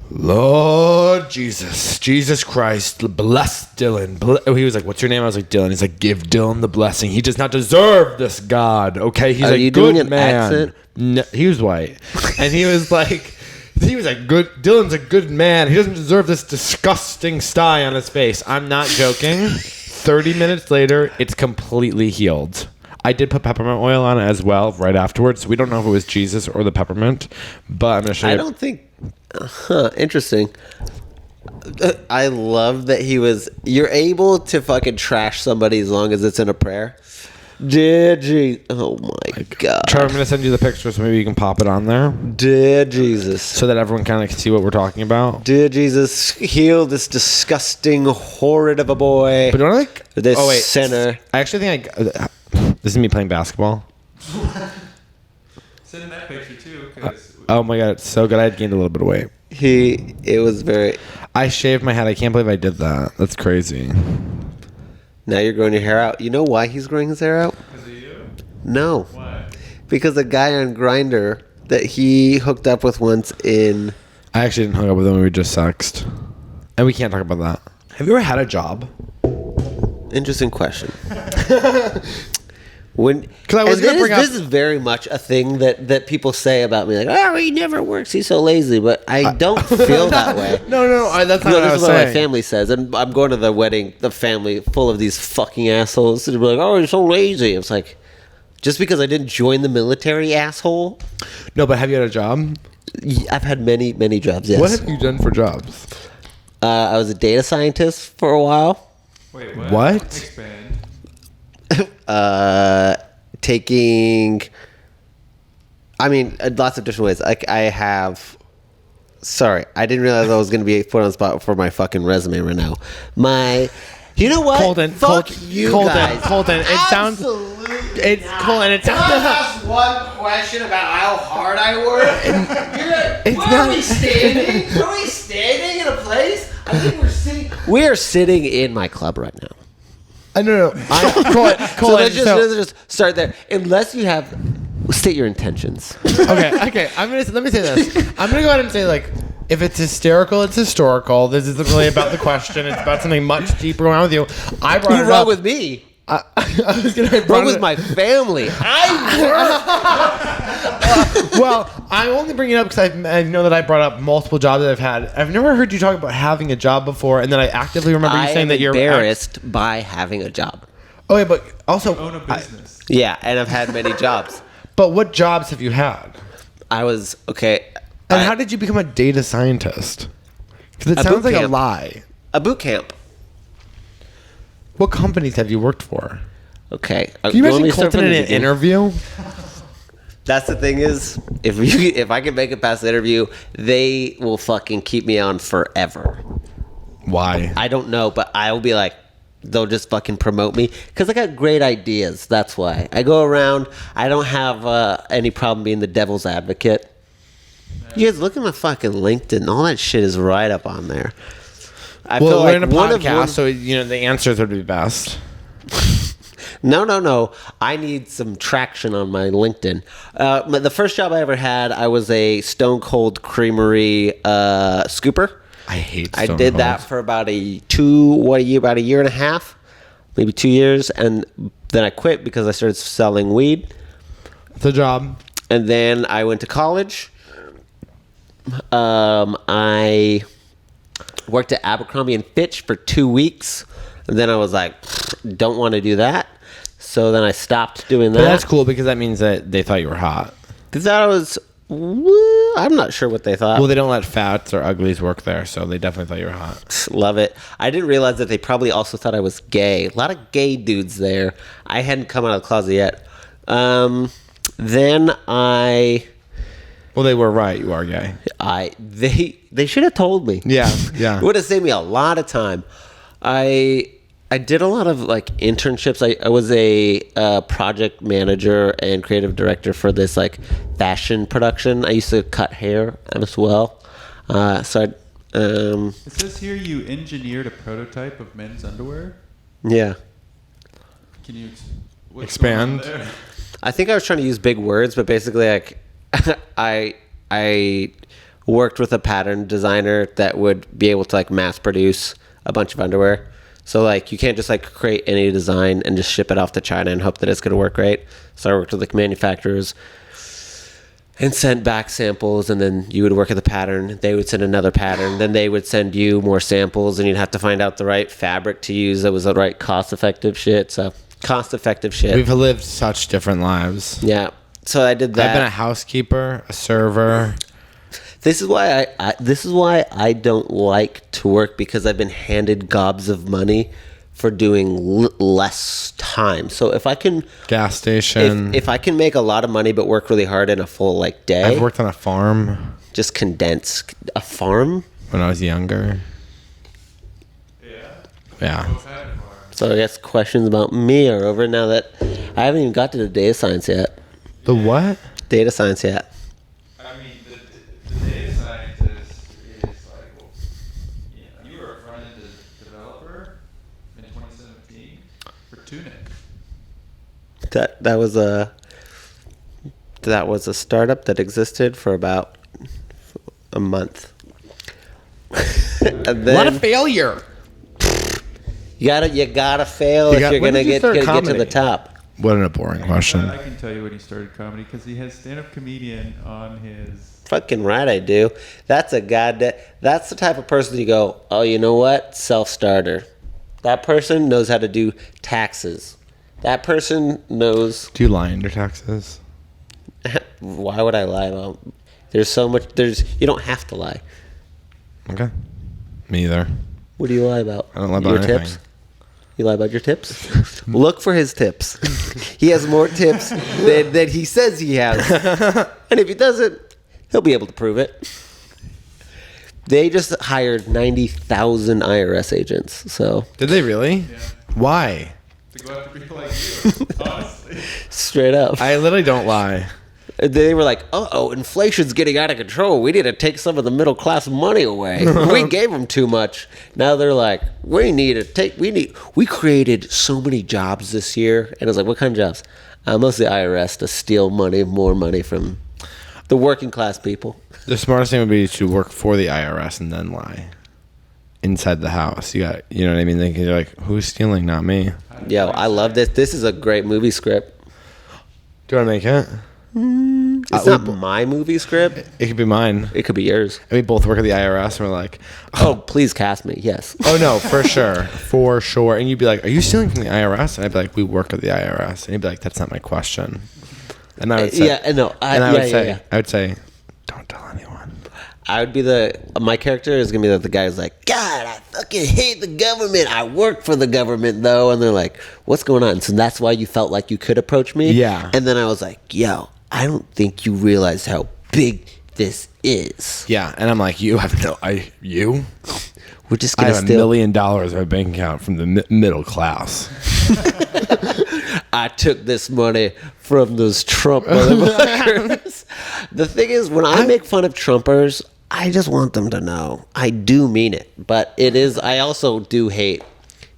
"Lord Jesus Christ, bless Dylan." He was like, "What's your name?" I was like, "Dylan." He's like, "Give Dylan the blessing. He does not deserve this, God." Okay, he's Are like, you "Good doing an man." accent? No, he was white, and he was like, "Good. Dylan's a good man. He doesn't deserve this disgusting sty on his face." I'm not joking. 30 minutes later, it's completely healed. I did put peppermint oil on it as well right afterwards. So we don't know if it was Jesus or the peppermint, but I'm gonna show you. I don't think. Interesting. I love that you're able to fucking trash somebody as long as it's in a prayer. Dear Jesus. Oh my God. Trevor, I'm going to send you the picture so maybe you can pop it on there Dear Jesus. so that everyone kind of can see what we're talking about. Dear Jesus, heal this disgusting, horrid of a boy. But don't I like... This sinner. I actually think this is me playing basketball. Send in that picture too, because Oh my God, it's so good. I had gained a little bit of weight. It was very. I shaved my head. I can't believe I did that. That's crazy. Now you're growing your hair out. You know why he's growing his hair out? because of you. No. Why? Because a guy on Grindr that he hooked up with once in. I actually didn't hook up with him. We just sexed. And we can't talk about that. Have you ever had a job? Interesting question. When 'Cause I was and gonna bring up- this is very much a thing that people say about me, like, "Oh, he never works. He's so lazy." But I don't feel that way. No, that's not No, what I this was is what my saying. family says, and I'm going to the wedding, the family full of these fucking assholes. They'll be like, "Oh, you're so lazy." It's like, Just because I didn't join the military, asshole. No, but have you had a job? I've had many, many jobs, yes. What have you done for jobs? I was a data scientist for a while. Wait, what? What? Expand. Taking... I mean, lots of different ways. Like, I have... Sorry, I didn't realize I was going to be put on the spot for my fucking resume right now. You know what? Colton, Fuck Colton, you Colton, guys. Colton. It sounds. Absolutely It's not. Colton. It Can I sounds. ask one question about how hard I work? It's Where not- are we standing? Are we standing in a place? I think we're sitting. We are sitting in my club right now. No. Colton. So let's just start there. Unless you have, state your intentions. Okay. Let me say this. I'm gonna go ahead and say like, if it's hysterical, it's historical. This isn't really about the question. It's about something much deeper going on with you. I brought You're it wrong up. with me. I was gonna Wrong with my family. Well, I only bring it up because I know that I brought up multiple jobs that I've had. I've never heard you talk about having a job before, and then I actively remember you I saying am that you're embarrassed by having a job. Oh, yeah, but also, Own a business. Yeah, and I've had many jobs. but what jobs have you had? I was okay. And how did you become a data scientist? Because it A sounds boot like a camp. lie. A boot camp. What companies have you worked for? Okay. Can you imagine Colton in an interview? That's the thing is, if I can make it past the interview, they will fucking keep me on forever. Why? I don't know, but I will be like, they'll just fucking promote me because I got great ideas. That's why I go around. I don't have any problem being the devil's advocate. You guys look at my fucking LinkedIn. All that shit is right up on there. I Well, feel we're like in a one of podcast, so the answers would be best. No. I need some traction on my LinkedIn. The first job I ever had, I was a Stone Cold Creamery scooper. I hate. I did that for about a year and a half, maybe 2 years, and then I quit because I started selling weed. It's a job. And then I went to college. I worked at Abercrombie and Fitch for 2 weeks, and then I was like, don't want to do that. So then I stopped doing that. But that's cool because that means that they thought you were hot. They thought I was. I'm not sure what they thought. Well, they don't let fats or uglies work there, so they definitely thought you were hot. Love it. I didn't realize that they probably also thought I was gay. A lot of gay dudes there. I hadn't come out of the closet yet. Then Well, they were right. You are gay. they should have told me. Yeah. It would have saved me a lot of time. I did a lot of like internships. I was a project manager and creative director for this like fashion production. I used to cut hair as well. It says here you engineered a prototype of men's underwear. Yeah. Can you what's Expand? going on there? I think I was trying to use big words, but basically, like, I worked with a pattern designer that would be able to like mass produce a bunch of underwear. So like, you can't just like create any design and just ship it off to China and hope that it's going to work right. So I worked with like manufacturers and sent back samples, and then you would work at the pattern. They would send another pattern. Then they would send you more samples, and you'd have to find out the right fabric to use that was the right cost-effective shit. So cost-effective shit. We've lived such different lives. Yeah. So I did that. I've been a housekeeper, a server. This is why I don't like to work, because I've been handed gobs of money for doing less time. So if I can Gas station. if I can make a lot of money but work really hard in a full like day, I've worked on a farm just condense a farm. when I was younger. Yeah. So I guess questions about me are over now that I haven't even got to the data science yet. The what? Data science yet. I mean, the data scientist is like, well, you were a front-end developer in 2017 for Tunic. That was a startup that existed for about a month. And A then lot of failure. you gotta fail if you're when gonna did you get start to comedy? the top. What a boring question. I can tell you when he started comedy because he has stand-up comedian on his. Fucking right, I do. That's the type of person you go, oh, you know what? Self-starter. That person knows how to do taxes. That person knows. Do you lie in your taxes? Why would I lie about? There's so much. You don't have to lie. Okay. Me either. What do you lie about? I don't lie about your anything. tips. You lie about your tips? Look for his tips. He has more tips than he says he has. And if he doesn't, he'll be able to prove it. They just hired 90,000 IRS agents. So Did they really? Yeah. Why? To go after people like you, honestly. straight up. I literally don't lie. They were like, "Uh-oh, inflation's getting out of control. We need to take some of the middle class money away. We gave them too much." Now they're like, we created so many jobs this year. And I was like, what kind of jobs? Mostly IRS to steal more money from the working class people. The smartest thing would be to work for the IRS and then lie inside the house. You know what I mean? You're like, who's stealing? Not me. Yo, I love this. This is a great movie script. Do you want to make it? It's not my movie script. It could be mine. It could be yours. And we both work at the IRS, and we're like, Oh, please cast me. Yes. oh no, for sure, for sure. And you'd be like, are you stealing from the IRS? And I'd be like, we work at the IRS. And he'd be like, that's not my question. And I would say, Yeah, no. I would say, don't tell anyone. I would be my character is gonna be the guy who's like, God, I fucking hate the government. I work for the government though, and they're like, what's going on? So that's why you felt like you could approach me. Yeah. And then I was like, yo, I don't think you realize how big this is. Yeah, and I'm like, you? We're just I gonna have $1 steal. million in my bank account from the middle class. I took this money from those Trump motherfuckers. The thing is, when I make fun of Trumpers, I just want them to know I do mean it. But it is. I also do hate.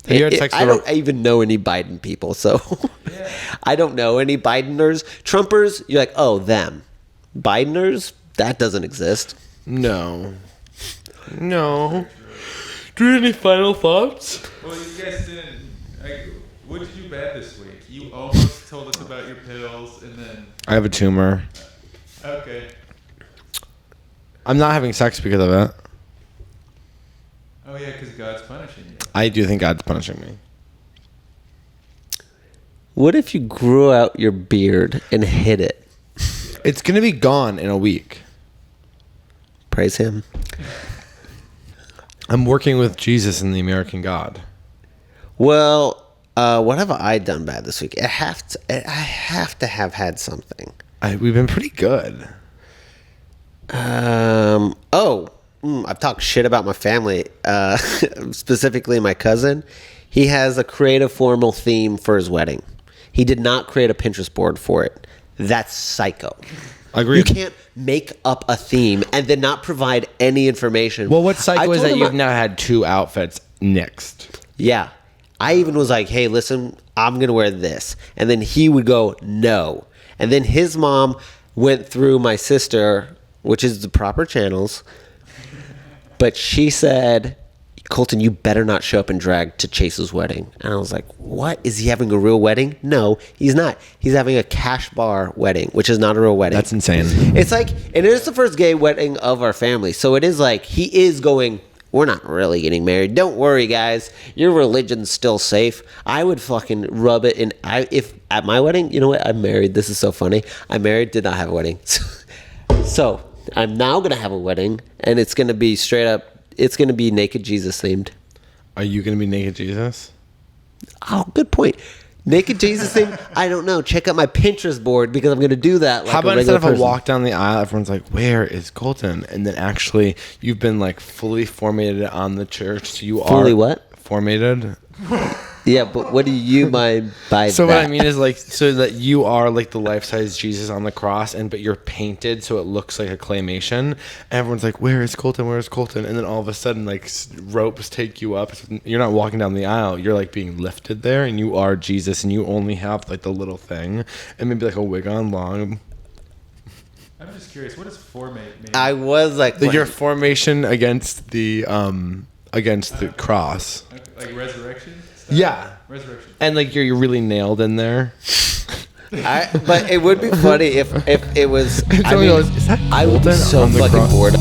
Have you had sex I with don't even know any Biden people, so I don't know any Bideners. Trumpers, you're like, oh, them. Bideners, that doesn't exist. No. Do you have any final thoughts? Well, you guys didn't. What did you do bad this week? You almost told us about your pills, and then. I have a tumor. Okay. I'm not having sex because of it. Oh yeah, because God's punishing you. I do think God's punishing me. What if you grew out your beard and hid it? It's going to be gone in a week. Praise him. I'm working with Jesus and the American God. Well, what have I done bad this week? I have to have had something. We've been pretty good. I've talked shit about my family, specifically my cousin. He has a creative formal theme for his wedding. He did not create a Pinterest board for it. That's psycho. Agreed. You can't make up a theme and then not provide any information. Well, what's I psycho is told that him you've now had 2 outfits nixed. Yeah. I even was like, hey, listen, I'm going to wear this. And then he would go, no. And then his mom went through my sister, which is the proper channels. But she said, Colton, you better not show up in drag to Chase's wedding. And I was like, what? Is he having a real wedding? No, he's not. He's having a cash bar wedding, which is not a real wedding. That's insane. It's like, and it is the first gay wedding of our family. So it is like, he is going, we're not really getting married. Don't worry, guys. Your religion's still safe. I would fucking rub it in. If at my wedding, you know what? I'm married. This is so funny. I'm married, did not have a wedding. So I'm now going to have a wedding, and it's going to be straight up, it's going to be naked Jesus themed. Are you going to be naked Jesus? Oh, good point. Naked Jesus themed? I don't know. Check out my Pinterest board because I'm going to do that. Like How about a instead regular of a person. walk down the aisle, everyone's like, where is Colton? And then actually you've been like fully formatted on the church. So you Fully are what? Formatted. Yeah, but what do you mind by So that? what I mean is like, so that you are like the life-size Jesus on the cross, but you're painted so it looks like a claymation. And everyone's like, where is Colton? Where is Colton? And then all of a sudden, like ropes take you up. You're not walking down the aisle. You're like being lifted there, and you are Jesus, and you only have like the little thing, and maybe like a wig on long. I'm just curious, what does formate mean? I was like, Your formation against the cross. Like resurrection stuff? Yeah. Resurrection. And like you're really nailed in there. but it would be funny if it was. Somebody goes, "Is that I would be Colton so on the fucking cross?" bored.